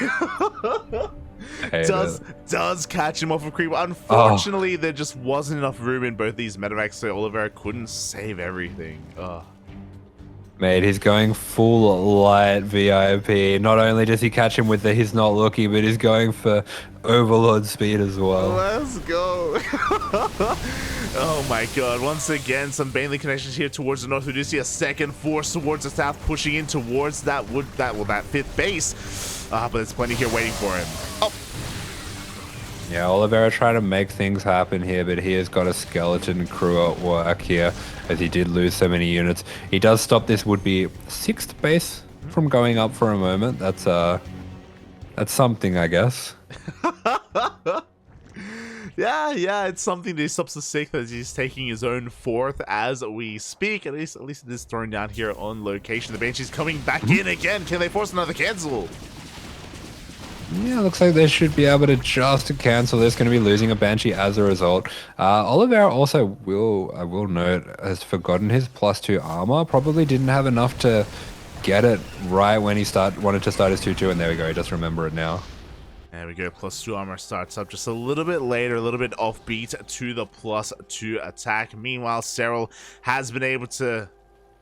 Does catch him off of creep. Unfortunately, there just wasn't enough room in both these medevacs, so Oliveira couldn't save everything. Mate, he's going full light VIP. Not only does he catch him with the he's not looking, but he's going for overlord speed as well. Let's go. Oh my god. Once again, some Bailey connections here towards the north. We do see a second force towards the south, pushing in towards that fifth base. But there's plenty here waiting for him. Oh. Yeah, Oliveira trying to make things happen here, but he has got a skeleton crew at work here, as he did lose so many units. He does stop this would-be 6th base from going up for a moment. That's something, I guess. Yeah, it's something that he stops the 6th as he's taking his own 4th as we speak. At least it is thrown down here on location. The Banshee's coming back in again. Can they force another cancel? Yeah, looks like they should be able to just cancel this. Going to be losing a Banshee as a result. Oliveira also I will note, has forgotten his +2 armor. Probably didn't have enough to get it right when he wanted to start his 2-2, and there we go. He just remember it now. There we go, +2 armor starts up just a little bit later, a little bit offbeat to the +2 attack. Meanwhile, Serral has been able to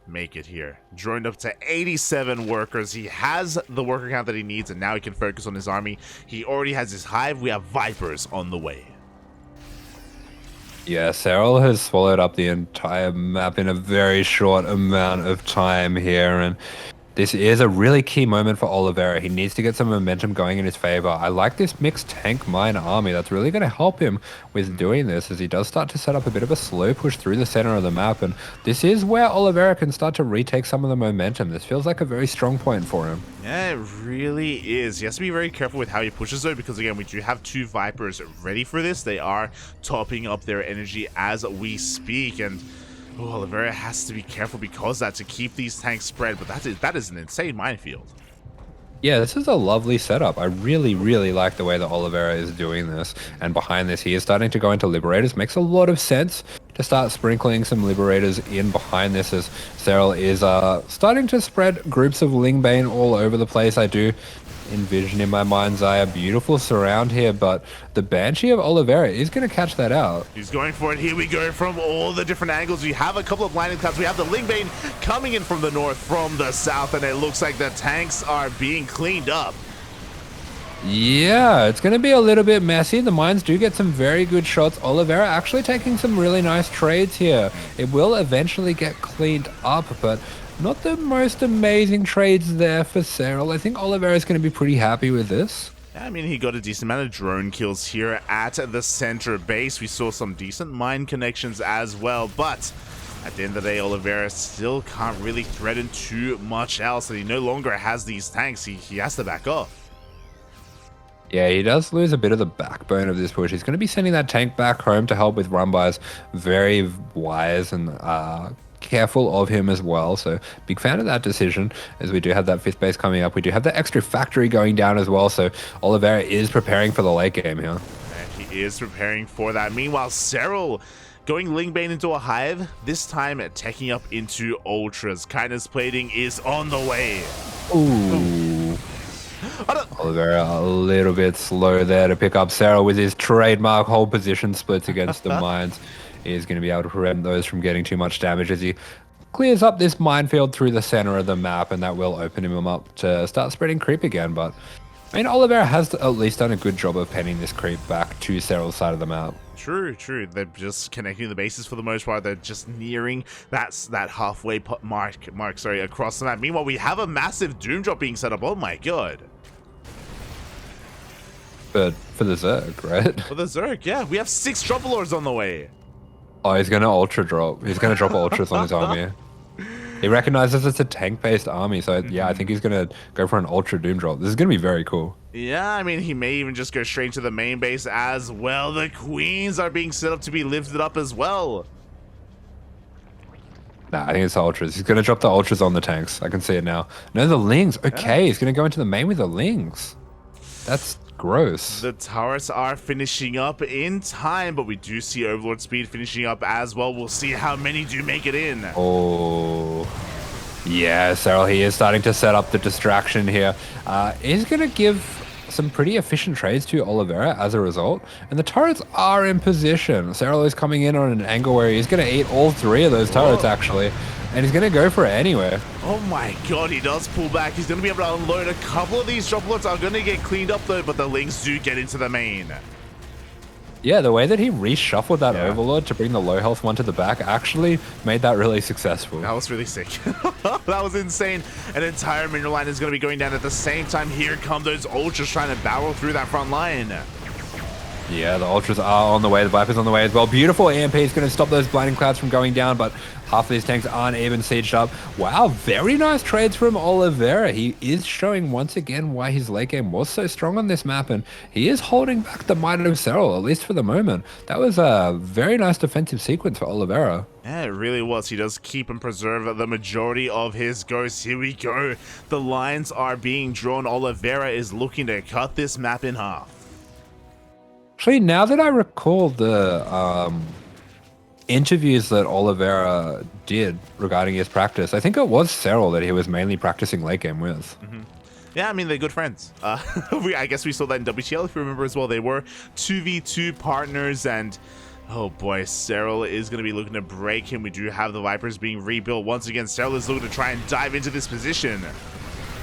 make it here. Droned up to 87 workers. He has the worker count that he needs, and now he can focus on his army. He already has his hive. We have Vipers on the way. Yeah, Serral has swallowed up the entire map in a very short amount of time here, and this is a really key moment for Oliveira. He needs to get some momentum going in his favor. I like this mixed tank mine army. That's really going to help him with doing this, as he does start to set up a bit of a slow push through the center of the map. And this is where Oliveira can start to retake some of the momentum. This feels like a very strong point for him. Yeah, it really is. He has to be very careful with how he pushes though, because again, we do have 2 Vipers ready for this. They are topping up their energy as we speak, and Oliveira has to be careful because that to keep these tanks spread, but that is an insane minefield. Yeah, this is a lovely setup. I really, really like the way that Oliveira is doing this. And behind this, he is starting to go into Liberators. Makes a lot of sense to start sprinkling some Liberators in behind this, as Serral is starting to spread groups of Lingbane all over the place. I do envision in my mind's eye a beautiful surround here, but the Banshee of Oliveira is going to catch that out. He's going for it. Here we go from all the different angles. We have a couple of blinding clouds. We have the Lingbane coming in from the north, from the south, and it looks like the tanks are being cleaned up. Yeah, it's going to be a little bit messy. The mines do get some very good shots. Oliveira actually taking some really nice trades here. It will eventually get cleaned up, but not the most amazing trades there for Serral. I think Oliveira is going to be pretty happy with this. I mean, he got a decent amount of drone kills here at the center base. We saw some decent mine connections as well, but at the end of the day, Oliveira still can't really threaten too much else, and he no longer has these tanks. He has to back off. Yeah, he does lose a bit of the backbone of this push. He's going to be sending that tank back home to help with run-bys. Very wise and careful of him as well, so big fan of that decision, as we do have that 5th base coming up. We do have the extra factory going down as well, so Oliveira is preparing for the late game here. And he is preparing for that. Meanwhile, Serral going Lingbane into a hive, this time teching up into Ultras. Kindness plating is on the way. Ooh. Oliveira a little bit slow there to pick up Serral with his trademark hold position splits against the mines. He is going to be able to prevent those from getting too much damage as he clears up this minefield through the center of the map, and that will open him up to start spreading creep again. But I mean, Oliveira has at least done a good job of penning this creep back to Serral's side of the map. True. They're just connecting the bases for the most part. They're just nearing that halfway mark across the map. Meanwhile, we have a massive Doom drop being set up. Oh my god. But for the Zerg, right? For the Zerg, yeah. We have 6 drop lords on the way. Oh, he's going to ultra drop. He's going to drop ultras on his army. He recognizes it's a tank-based army, so yeah, I think he's going to go for an ultra doom drop. This is going to be very cool. Yeah, I mean, he may even just go straight to the main base as well. The queens are being set up to be lifted up as well. Nah, I think it's ultras. He's going to drop the ultras on the tanks. I can see it now. No, the lings. Okay, he's going to go into the main with the lings. That's gross. The turrets are finishing up in time, but we do see Overlord Speed finishing up as well. We'll see how many do make it in. Oh, yeah, Serral, he is starting to set up the distraction here. He's going to give some pretty efficient trades to Oliveira as a result, and the turrets are in position. Serral is coming in on an angle where he's going to eat all 3 of those turrets, actually, and he's going to go for it anyway. Oh my god, he does pull back. He's going to be able to unload a couple of these drop lots. Are going to get cleaned up though, but the lings do get into the main. Yeah, the way that he reshuffled that Overlord to bring the low health one to the back actually made that really successful. That was really sick. That was insane. An entire mineral line is going to be going down at the same time. Here come those ultras trying to barrel through that front line. Yeah, the ultras are on the way. The Viper's on the way as well. Beautiful EMP is going to stop those blinding clouds from going down, but half of these tanks aren't even sieged up. Wow, very nice trades from Oliveira. He is showing once again why his late game was so strong on this map, and he is holding back the might of Serral, at least for the moment. That was a very nice defensive sequence for Oliveira. Yeah, it really was. He does keep and preserve the majority of his ghosts. Here we go. The lines are being drawn. Oliveira is looking to cut this map in half. Actually, now that I recall the interviews that Oliveira did regarding his practice, I think it was Serral that he was mainly practicing late game with. Yeah, I mean, they're good friends. I guess we saw that in WTL, if you remember as well. They were 2v2 partners, and oh boy, Serral is going to be looking to break him. We do have the Vipers being rebuilt. Once again, Serral is looking to try and dive into this position.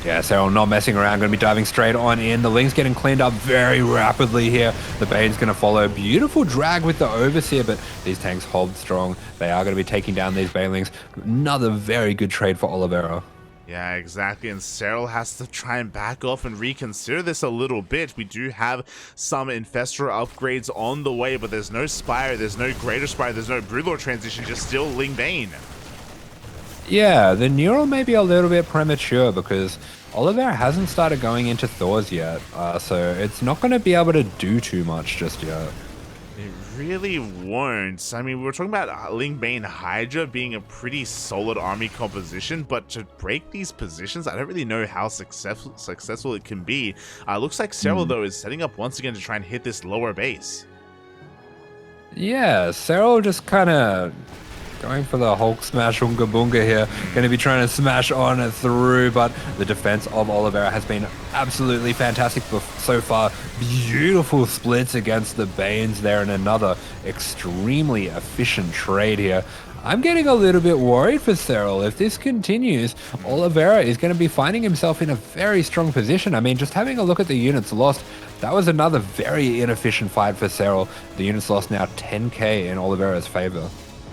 Yeah, Serral not messing around, going to be diving straight on in. The Ling's getting cleaned up very rapidly here. The Bane's going to follow. Beautiful drag with the Overseer, but these tanks hold strong. They are going to be taking down these Banelings. Another very good trade for Oliveira. Yeah, exactly, and Serral has to try and back off and reconsider this a little bit. We do have some Infestor upgrades on the way, but there's no Spire, there's no Greater Spire, there's no Broodlord transition, just still Ling Bane. Yeah, the Neural may be a little bit premature because Oliveira hasn't started going into Thors yet, so it's not going to be able to do too much just yet. It really won't. I mean, we were talking about Ling Bane Hydra being a pretty solid army composition, but to break these positions, I don't really know how successful it can be. Looks like Serral, though, is setting up once again to try and hit this lower base. Yeah, Serral just kind of going for the Hulk smash Unga Bunga here. Going to be trying to smash on through, but the defense of Oliveira has been absolutely fantastic so far. Beautiful splits against the Banes there, and another extremely efficient trade here. I'm getting a little bit worried for Serral. If this continues, Oliveira is going to be finding himself in a very strong position. I mean, just having a look at the units lost, that was another very inefficient fight for Serral. The units lost now 10k in Oliveira's favor.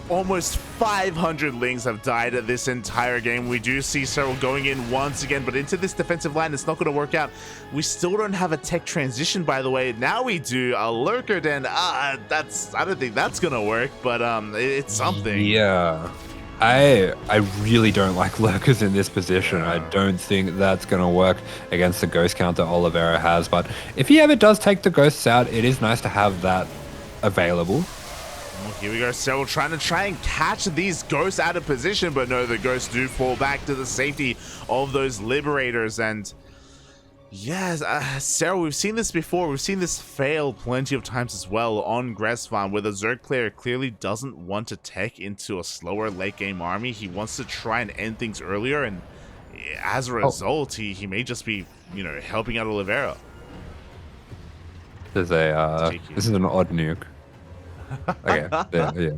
Almost 500 Lings have died this entire game. We do see Serral going in once again, but into this defensive line, it's not going to work out. We still don't have a tech transition, by the way. Now we do a Lurker Den. I don't think that's going to work, but it's something. Yeah. I really don't like Lurkers in this position. I don't think that's going to work against the Ghost count that Oliveira has, but if he ever does take the Ghosts out, it is nice to have that available. Here we go, Serral trying and catch these Ghosts out of position, but no, the Ghosts do fall back to the safety of those Liberators. And yes, Serral, we've seen this before. We've seen this fail plenty of times as well on Gress Farm, where the Zerg player clearly doesn't want to tech into a slower late game army. He wants to try and end things earlier, and as a result, he may just be, you know, helping out Oliveira. This is an odd nuke. Okay, yeah.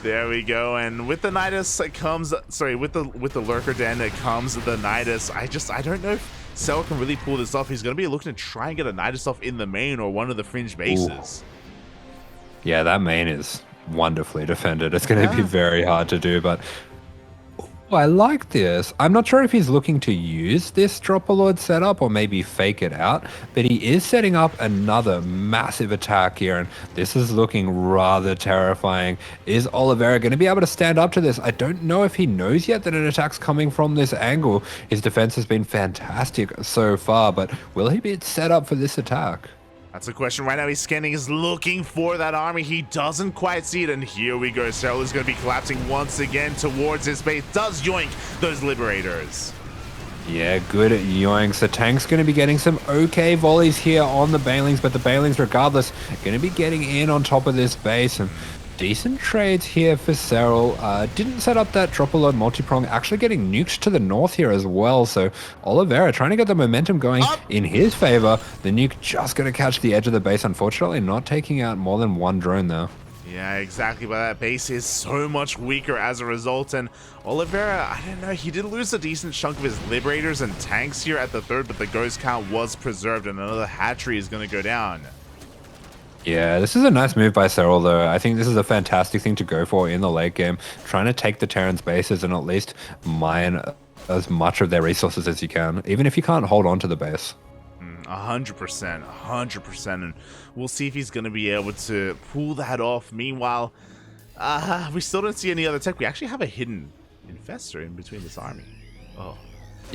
There we go, and with the Nidus comes, with the Lurker Den comes the Nidus. I don't know if Serral can really pull this off. He's going to be looking to try and get a Nidus off in the main or one of the fringe bases. Ooh. Yeah, that main is wonderfully defended. It's going to be very hard to do, but I like this. I'm not sure if he's looking to use this Drop-a-Lord setup or maybe fake it out, but he is setting up another massive attack here, and this is looking rather terrifying. Is Oliveira going to be able to stand up to this? I don't know if he knows yet that an attack's coming from this angle. His defense has been fantastic so far, but will he be set up for this attack? That's a question right now. He's scanning, he's looking for that army. He doesn't quite see it, and here we go. Serral is going to be collapsing once again towards his base. Does yoink those Liberators. Yeah, good at yoinks. The tank's going to be getting some okay volleys here on the Banelings, but the Banelings, regardless, going to be getting in on top of this base. And decent trades here for Serral. Didn't set up that Drop-a-Lord multi-prong, actually getting nuked to the north here as well. So Oliveira trying to get the momentum going in his favor. The nuke just going to catch the edge of the base, unfortunately not taking out more than one drone there. Yeah, exactly, but that base is so much weaker as a result, and Oliveira, I don't know, he did lose a decent chunk of his Liberators and tanks here at the third, but the Ghost count was preserved, and another hatchery is going to go down. Yeah, this is a nice move by Serral, though. I think this is a fantastic thing to go for in the late game, trying to take the Terran's bases and at least mine as much of their resources as you can, even if you can't hold on to the base. 100%, and we'll see if he's going to be able to pull that off. Meanwhile, we still don't see any other tech. We actually have a hidden Infestor in between this army. Oh.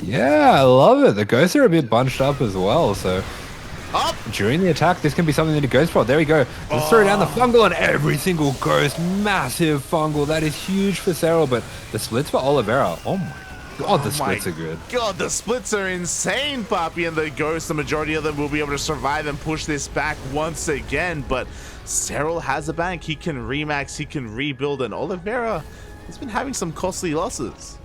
Yeah, I love it. The Ghosts are a bit bunched up as well, so during the attack, this can be something that he goes for. There we go. Let's throw down the fungal on every single Ghost. Massive fungal. That is huge for Serral, but the splits for Oliveira. Oh my God, the splits are good. God, the splits are insane, Poppy, and the Ghosts, the majority of them will be able to survive and push this back once again, but Serral has a bank. He can remax, he can rebuild, and Oliveira has been having some costly losses.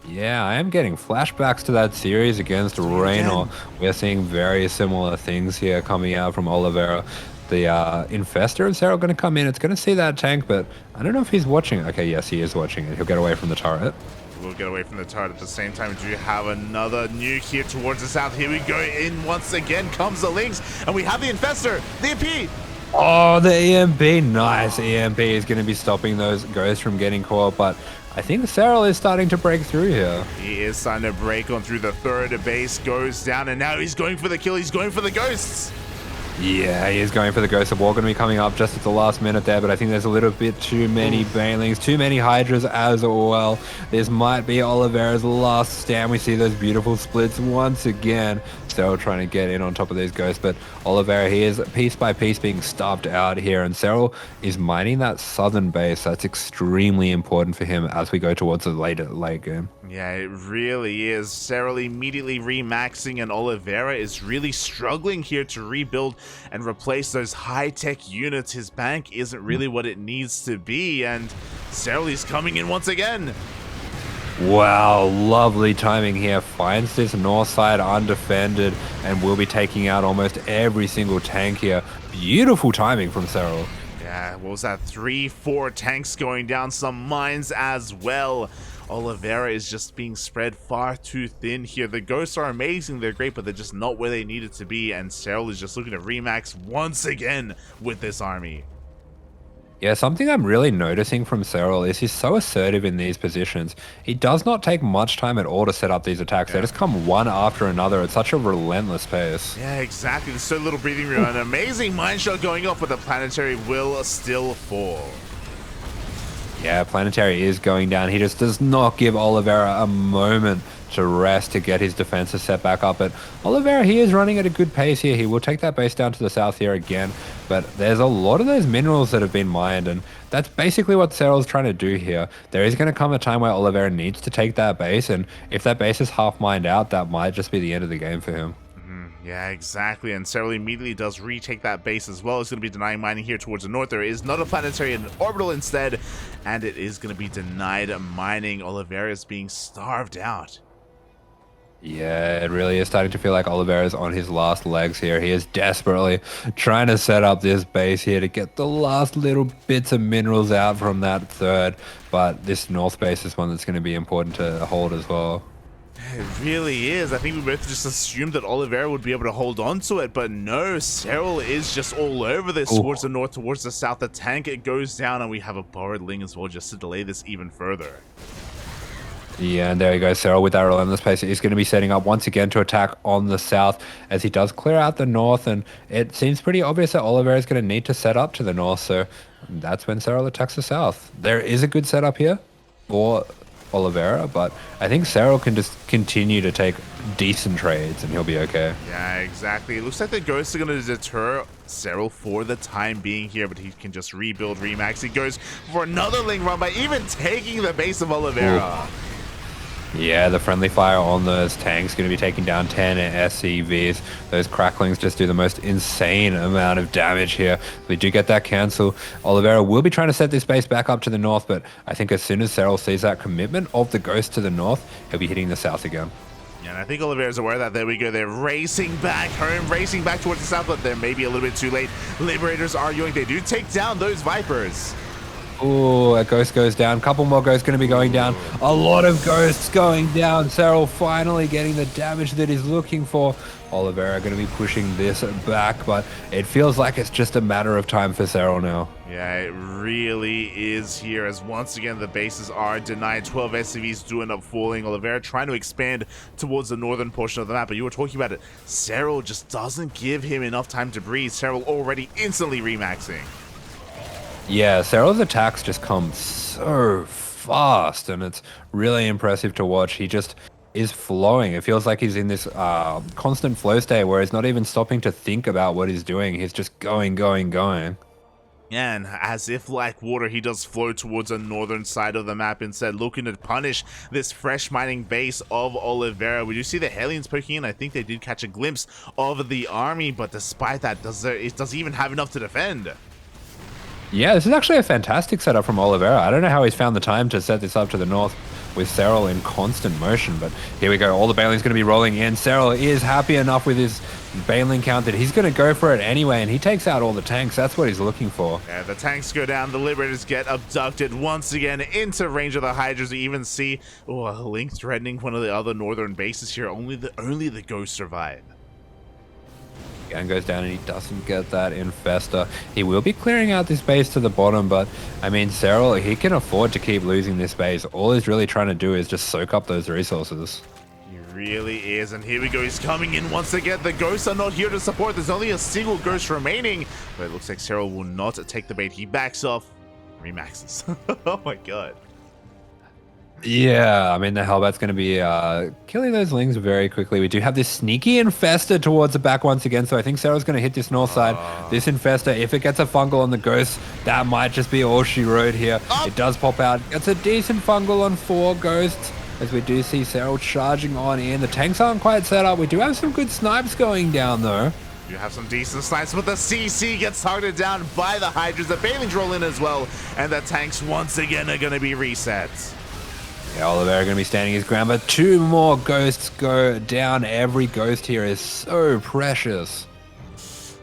Yeah, I am getting flashbacks to that series against Reynor. We're seeing very similar things here coming out from Oliveira. The Infester of Serral going to come in. It's going to see that tank, but I don't know if he's watching. Okay, yes, he is watching it. He'll get away from the turret. We'll get away from the turret at the same time. Do you have another nuke here towards the south? Here we go. In once again comes the Lynx, and we have the Infester, the EP. Oh, the EMP. Nice. EMP is going to be stopping those ghosts from getting caught, but I think Serral is starting to break through here. He is starting to break on through the third base, goes down, and now he's going for the kill. He's going for the ghosts. Yeah, he is going for the Ghost of War. Going to be coming up just at the last minute there, but I think there's a little bit too many Banelings, too many Hydras as well. This might be Oliveira's last stand. We see those beautiful splits once again. Serral trying to get in on top of these ghosts, but Oliveira, he is piece by piece being stuffed out here, and Serral is mining that southern base. That's extremely important for him as we go towards the later late game. Yeah, it really is. Serral immediately remaxing, and Oliveira is really struggling here to rebuild and replace those high-tech units. His bank isn't really what it needs to be, and Serral is coming in once again. Wow, lovely timing here. Finds this north side undefended and will be taking out almost every single tank here. Beautiful timing from Serral. Yeah, what was that? 3-4 tanks going down, some mines as well. Oliveira is just being spread far too thin here. The ghosts are amazing, they're great, but they're just not where they needed to be, and Serral is just looking to remax once again with this army. Yeah, something I'm really noticing from Serral is he's so assertive in these positions. He does not take much time at all to set up these attacks. They just come one after another at such a relentless pace. Yeah, exactly. There's so little breathing room. An amazing mine shot going off, but the planetary will still fall. Yeah, Planetary is going down. He just does not give Oliveira a moment to rest to get his defenses set back up. But Oliveira, he is running at a good pace here. He will take that base down to the south here again. But there's a lot of those minerals that have been mined, and that's basically what Serral's trying to do here. There is going to come a time where Oliveira needs to take that base, and if that base is half mined out, that might just be the end of the game for him. Yeah, exactly, and Serral immediately does retake that base as well. It's going to be denying mining here towards the north. There is not a planetary and an orbital instead, and it is going to be denied mining. Oliveira is being starved out. Yeah, it really is starting to feel like Oliveira's on his last legs here. He is desperately trying to set up this base here to get the last little bits of minerals out from that third, but this north base is one that's going to be important to hold as well. It really is. I think we both just assumed that Oliveira would be able to hold on to it, but no, Serral is just all over this. Towards the north, towards the south. The tank, it goes down, and we have a borrowed Ling as well just to delay this even further. Yeah, and there you go. Serral with that relentless pace is going to be setting up once again to attack on the south as he does clear out the north, and it seems pretty obvious that Oliveira is going to need to set up to the north, so that's when Serral attacks the south. There is a good setup here for Oliveira, but I think Serral can just continue to take decent trades and he'll be okay. Yeah, exactly. It looks like the ghosts are going to deter Serral for the time being here, but he can just rebuild, remax. He goes for another Ling run by even taking the base of Oliveira. Ooh. Yeah, the friendly fire on those tanks going to be taking down 10 SCVs. Those cracklings just do the most insane amount of damage here. We do get that cancel. Oliveira will be trying to set this base back up to the north, but I think as soon as Serral sees that commitment of the ghost to the north, he'll be hitting the south again. Yeah, and I think Oliveira's aware of that. There we go. They're racing back home, racing back towards the south, but they're maybe a little bit too late. Liberators arguing. They do take down those Vipers. Oh, a ghost goes down. Couple more ghosts going to be going down. A lot of ghosts going down. Serral finally getting the damage that he's looking for. Oliveira going to be pushing this back, but it feels like it's just a matter of time for Serral now. Yeah, it really is here, as once again the bases are denied. 12 SCVs do end up falling. Oliveira trying to expand towards the northern portion of the map, but you were talking about it. Serral just doesn't give him enough time to breathe. Serral already instantly remaxing. Yeah, Serral's attacks just come so fast, and it's really impressive to watch. He just is flowing. It feels like he's in this constant flow state where he's not even stopping to think about what he's doing. He's just going, going, going. Yeah, and as if like water, he does flow towards the northern side of the map instead, looking to punish this fresh mining base of Oliveira. We do see the Hellions poking in. I think they did catch a glimpse of the army, but despite that, it doesn't even have enough to defend. Yeah, this is actually a fantastic setup from Oliveira. I don't know how he's found the time to set this up to the north. with Serral in constant motion. But here we go. All the Bailing's going to be rolling in. Serral is happy enough with his Bailing count that he's going to go for it anyway, and he takes out all the tanks. That's what he's looking for. Yeah, the tanks go down. The Liberators get abducted once again into range of the Hydras. We even see Link threatening one of the other northern bases here. Only the Ghosts survive. Gun goes down and he doesn't get that Infester. He will be clearing out this base to the bottom, but I mean, Serral, he can afford to keep losing this base. All he's really trying to do is just soak up those resources. He really is, and here we go. He's coming in once again. The Ghosts are not here to support. There's only a single Ghost remaining, but it looks like Serral will not take the bait. He backs off, remaxes. Oh my god. Yeah, I mean, the Hellbat's going to be killing those Lings very quickly. We do have this sneaky Infester towards the back once again, so I think Sarah's going to hit this north side. This Infester, if it gets a fungal on the Ghost, that might just be all she wrote here. It does pop out. It's a decent fungal on 4 Ghosts, as we do see Serral charging on in. The tanks aren't quite set up. We do have some good snipes going down, though. You have some decent snipes, but the CC gets targeted down by the Hydras. The Bailings roll in as well, and the tanks once again are going to be reset. Yeah, Oliveira going to be standing his ground, but 2 more Ghosts go down. Every Ghost here is so precious.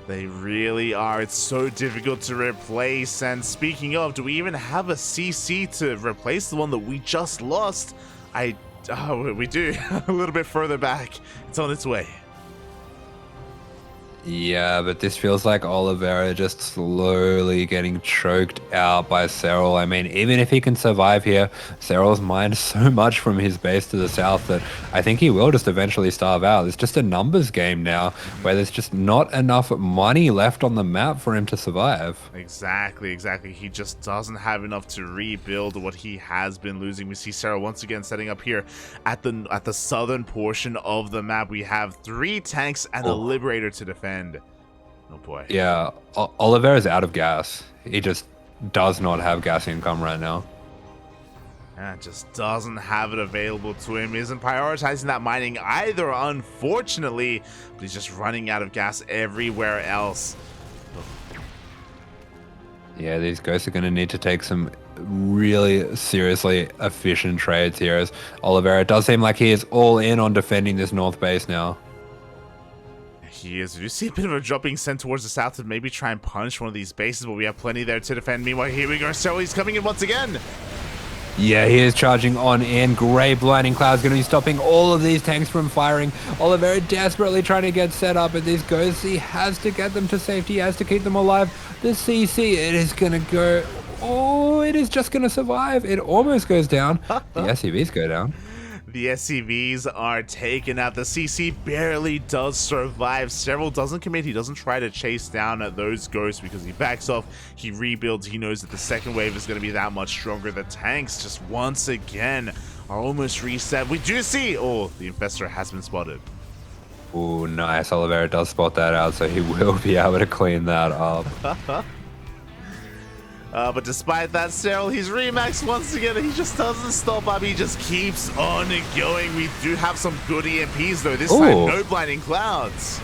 They really are. It's so difficult to replace. And speaking of, do we even have a CC to replace the one that we just lost? We do. A little bit further back. It's on its way. Yeah, but this feels like Oliveira just slowly getting choked out by Serral. I mean, even if he can survive here, Serral's mined so much from his base to the south that I think he will just eventually starve out. It's just a numbers game now where there's just not enough money left on the map for him to survive. Exactly. He just doesn't have enough to rebuild what he has been losing. We see Serral once again setting up here at the southern portion of the map. We have 3 tanks and a Liberator to defend. Oh boy. Yeah, Oliveira's out of gas. He just does not have gas income right now. Yeah, just doesn't have it available to him. Isn't prioritizing that mining either, unfortunately. But he's just running out of gas everywhere else. Yeah, these Ghosts are going to need to take some really seriously efficient trades here, as Oliveira does seem like he is all in on defending this north base now. He is. You see a bit of a dropping sent towards the south to maybe try and punch one of these bases, but we have plenty there to defend. Meanwhile, here we go. So he's coming in once again. Yeah, he is charging on in. Grey Blinding Cloud's going to be stopping all of these tanks from firing. Oliveira desperately trying to get set up, and these Ghosts, he has to get them to safety. He has to keep them alive. The CC, it is going to go. Oh, it is just going to survive. It almost goes down. The SCVs go down. The SCVs are taken out. The CC barely does survive. Serral doesn't commit. He doesn't try to chase down those Ghosts because he backs off. He rebuilds. He knows that the second wave is going to be that much stronger. The tanks just once again are almost reset. We do see, the Infestor has been spotted. Oh, nice. Oliveira does spot that out, so he will be able to clean that up. But despite that, Serral, he's remaxed once again, and he just doesn't stop up. He just keeps on going. We do have some good EMPs, though. This time, no Blinding Clouds.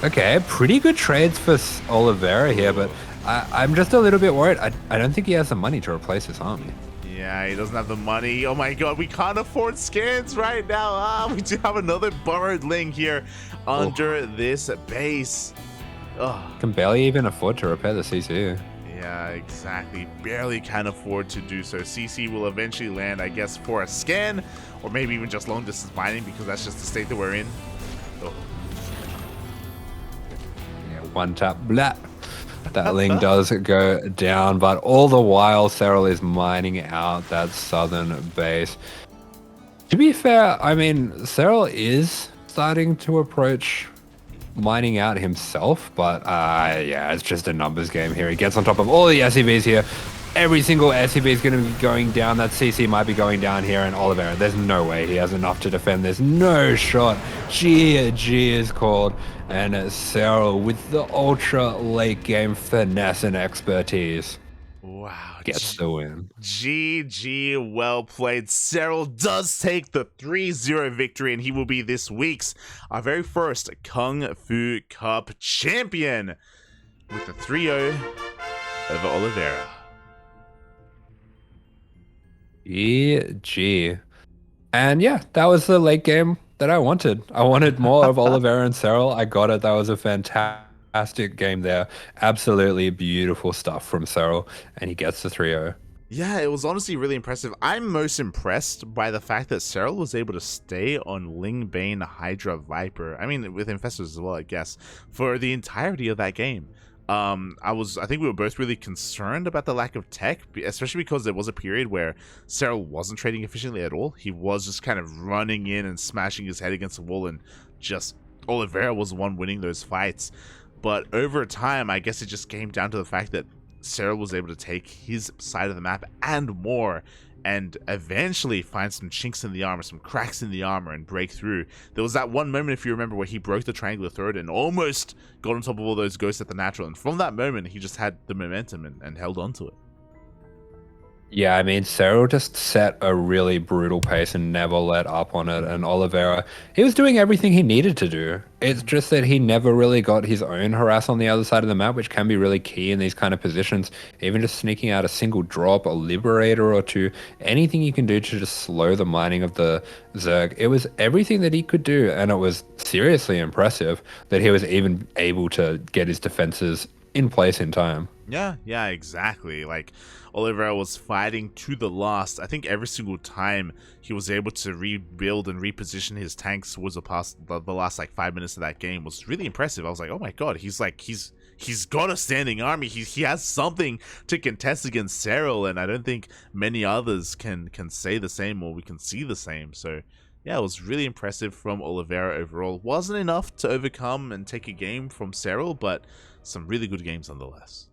Okay, pretty good trades for Oliveira here, but I'm just a little bit worried. I don't think he has the money to replace his army. Yeah, he doesn't have the money. Oh my god, we can't afford scans right now. We do have another burrowed Ling here under this base. Can barely even afford to repair the CC. Yeah, exactly. Barely can afford to do so. CC will eventually land, I guess, for a scan, or maybe even just long distance mining, because that's just the state that we're in. Yeah, one tap, blah. That Ling does go down, but all the while, Serral is mining out that southern base. To be fair, I mean, Serral is starting to approach mining out himself, but yeah, it's just a numbers game here. He gets on top of all the SCVs here. Every single SCV is going to be going down. That CC might be going down here, and Oliveira, there's no way he has enough to defend. There's no shot. GG is called, and Serral with the ultra late game finesse and expertise. Wow, gets the win. GG, well played. Serral does take the 3-0 victory, and he will be this week's our very first Kung Fu Cup champion with the 3-0 over Oliveira. GG. And yeah, that was the late game that I wanted. I wanted more of Oliveira and Serral. I got it. That was a fantastic game there. Absolutely beautiful stuff from Serral, and he gets the 3-0. Yeah, it was honestly really impressive. I'm most impressed by the fact that Serral was able to stay on Ling Bane Hydra Viper. I mean, with Infestors as well, I guess, for the entirety of that game. I think we were both really concerned about the lack of tech, especially because there was a period where Serral wasn't trading efficiently at all. He was just kind of running in and smashing his head against the wall, and just Oliveira was the one winning those fights. But over time, I guess it just came down to the fact that Serral was able to take his side of the map and more, and eventually find some chinks in the armor, some cracks in the armor, and break through. There was that one moment, if you remember, where he broke the triangular throat and almost got on top of all those ghosts at the natural, and from that moment he just had the momentum and held on to it. Yeah, I mean, Serral just set a really brutal pace and never let up on it. And Oliveira, he was doing everything he needed to do. It's just that he never really got his own harass on the other side of the map, which can be really key in these kind of positions. Even just sneaking out a single drop, a liberator or two, anything you can do to just slow the mining of the Zerg. It was everything that he could do, and it was seriously impressive that he was even able to get his defenses in place in time. Yeah, exactly. Like, Oliveira was fighting to the last. I think every single time he was able to rebuild and reposition his tanks towards the last like 5 minutes of that game was really impressive. I was like, oh my god, he's got a standing army. He has something to contest against Serral, and I don't think many others can say the same, or we can see the same. So yeah, it was really impressive from Oliveira overall. Wasn't enough to overcome and take a game from Serral, but some really good games nonetheless.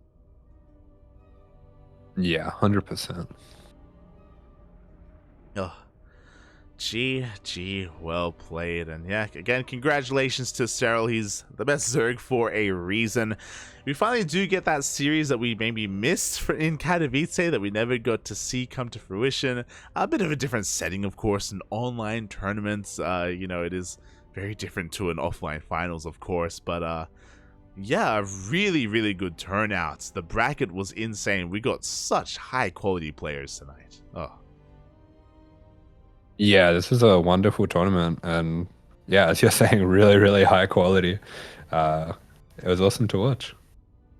Yeah, 100%. Oh, GG, well played. And yeah, again, congratulations to Serral. He's the best Zerg for a reason. We finally do get that series that we maybe missed in Katowice that we never got to see come to fruition. A bit of a different setting, of course, an online tournament. You know, it is very different to an offline finals, of course, but yeah, really, really good turnouts. The bracket was insane. We got such high quality players tonight. Oh. Yeah, this is a wonderful tournament, and yeah, as you're saying, really, really high quality. It was awesome to watch.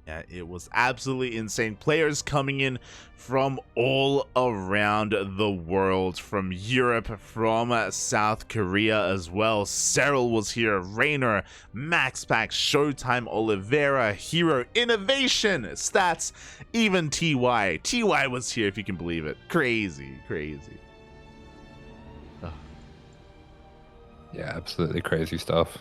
Yeah, it was absolutely insane. Players coming in from all around the world, from Europe, from South Korea as well. Serral was here, Raynor, MaxPack, Showtime, Oliveira, Hero, Innovation, Stats, even TY. TY was here, if you can believe it. Crazy, crazy. Yeah, absolutely crazy stuff.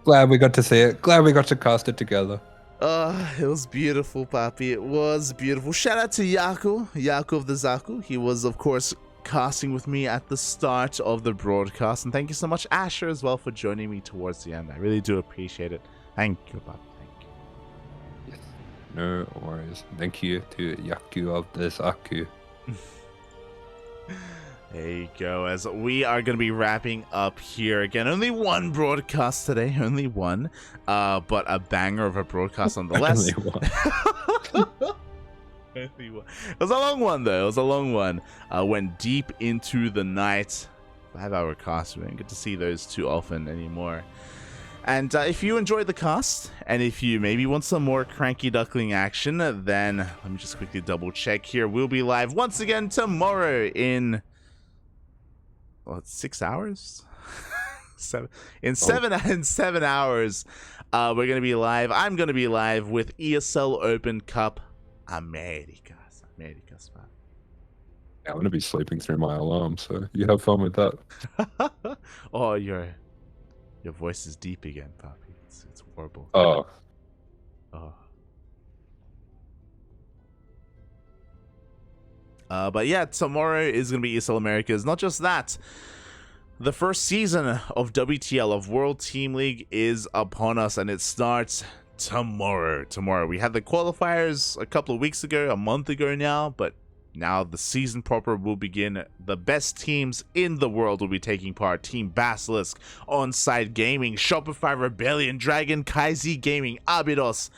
Glad we got to see it. Glad we got to cast it together. It was beautiful, Papi. It was beautiful. Shout out to Yakov the Zaku. He was, of course, casting with me at the start of the broadcast. And thank you so much, Asher, as well, for joining me towards the end. I really do appreciate it. Thank you, Papi. Thank you. Yes. No worries. Thank you to Yaku of the Zaku. There you go, as we are going to be wrapping up here. Again, only one broadcast today, only one, but a banger of a broadcast nonetheless. Only one. Only one. It was a long one, though. It was a long one. Went deep into the night. 5-hour cast. We don't get to see those too often anymore. And if you enjoyed the cast, and if you maybe want some more CranKy Duckling action, then let me just quickly double check here. We'll be live once again tomorrow in... well, it's 6 hours. In 7 hours, we're gonna be live. I'm gonna be live with ESL Open Cup Americas. Man. Yeah, I'm gonna be sleeping through my alarm, so you have fun with that. Oh, your voice is deep again, Poppy. It's horrible. Oh. But yeah, tomorrow is going to be ESL Americas. Not just that, the first season of WTL, of World Team League, is upon us, and it starts tomorrow. We had the qualifiers a couple of weeks ago, a month ago now, but now the season proper will begin. The best teams in the world will be taking part. Team Basilisk, Onside Gaming, Shopify Rebellion, Dragon, Kaizi Gaming, Abydos.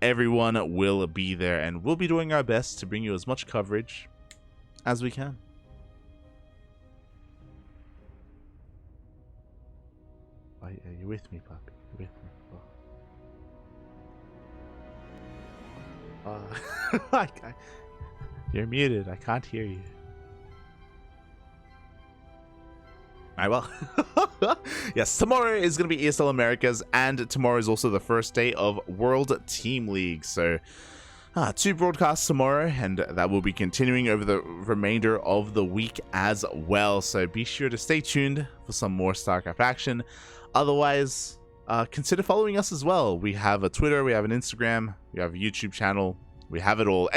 Everyone will be there, and we'll be doing our best to bring you as much coverage as we can. with me, puppy. You're with me. You're muted. I can't hear you. Alright, well. Yes, tomorrow is going to be ESL Americas, and tomorrow is also the first day of World Team League. So, 2 broadcasts tomorrow, and that will be continuing over the remainder of the week as well. So be sure to stay tuned for some more StarCraft action. Otherwise, consider following us as well. We have a Twitter, we have an Instagram, we have a YouTube channel. We have it all. !!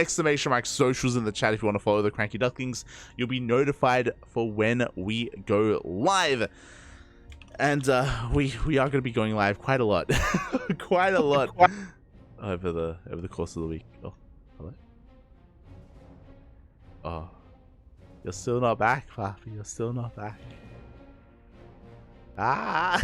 Socials in the chat if you want to follow the CranKy Ducklings. You'll be notified for when we go live. And we are going to be going live quite a lot. Quite a lot over the course of the week. Oh, hello? Oh. You're still not back, Papi. You're still not back. Ah!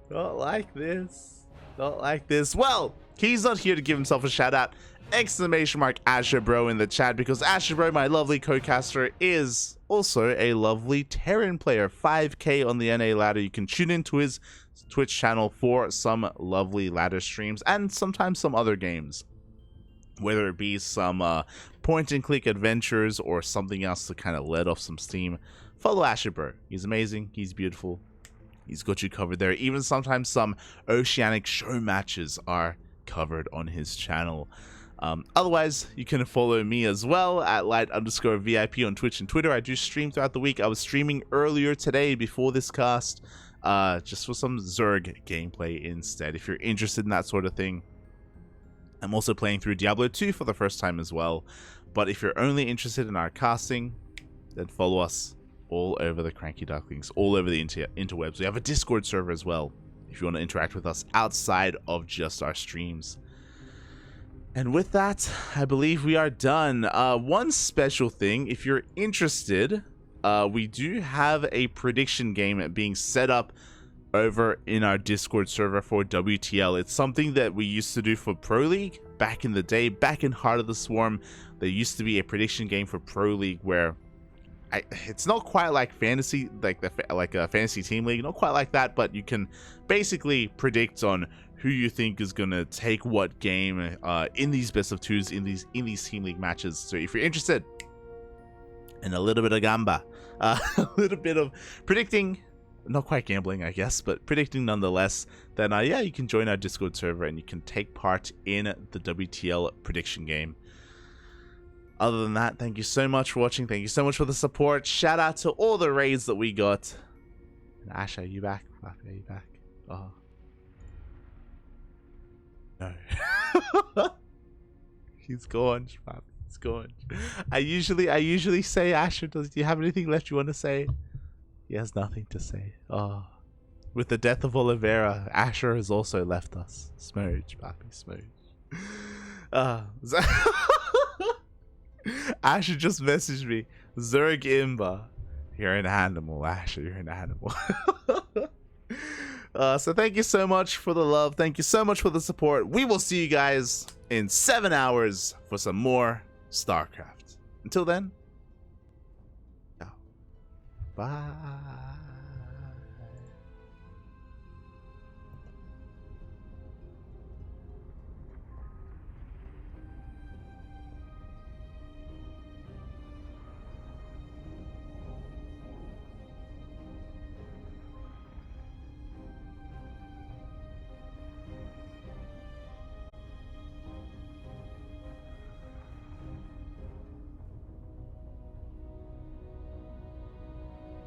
Not like this. Not like this. Well, he's not here to give himself a shout out. !AsherBro in the chat, because AsherBro, my lovely co-caster, is also a lovely Terran player. 5K on the NA ladder. You can tune into his Twitch channel for some lovely ladder streams and sometimes some other games, whether it be some point and click adventures or something else to kind of let off some steam. Follow AsherBro. He's amazing. He's beautiful. He's got you covered there. Even sometimes some Oceanic show matches are covered on his channel. Otherwise, you can follow me as well at light_VIP on Twitch and Twitter. I do stream throughout the week. I was streaming earlier today before this cast, just for some Zerg gameplay instead, if you're interested in that sort of thing. I'm also playing through Diablo 2 for the first time as well. But if you're only interested in our casting, then follow us all over the CranKy Ducklings, all over the interwebs. We have a Discord server as well, if you want to interact with us outside of just our streams. And with that, I believe we are done. One special thing, if you're interested, we do have a prediction game being set up over in our Discord server for WTL. It's something that we used to do for Pro League back in the day, back in Heart of the Swarm. There used to be a prediction game for Pro League where it's not quite like fantasy, like a fantasy team league, not quite like that, but you can basically predict on who you think is gonna take what game in these best of twos, in these team league matches. So if you're interested in a little bit of gamba, a little bit of predicting, not quite gambling, I guess, but predicting nonetheless, then yeah, you can join our Discord server and you can take part in the WTL prediction game. Other than that, thank you so much for watching. Thank you so much for the support. Shout out to all the raids that we got. And Ash, are you back? Are you back? Oh. No. He's gone, he's gone. I usually say, Asher, do you have anything left you want to say? He has nothing to say. Oh. With the death of Oliveira, Asher has also left us. Smooch, papi, smooch. Asher just messaged me. Zerg Imba. You're an animal, Asher. You're an animal. So thank you so much for the love. Thank you so much for the support. We will see you guys in 7 hours for some more StarCraft. Until then, ciao. Bye.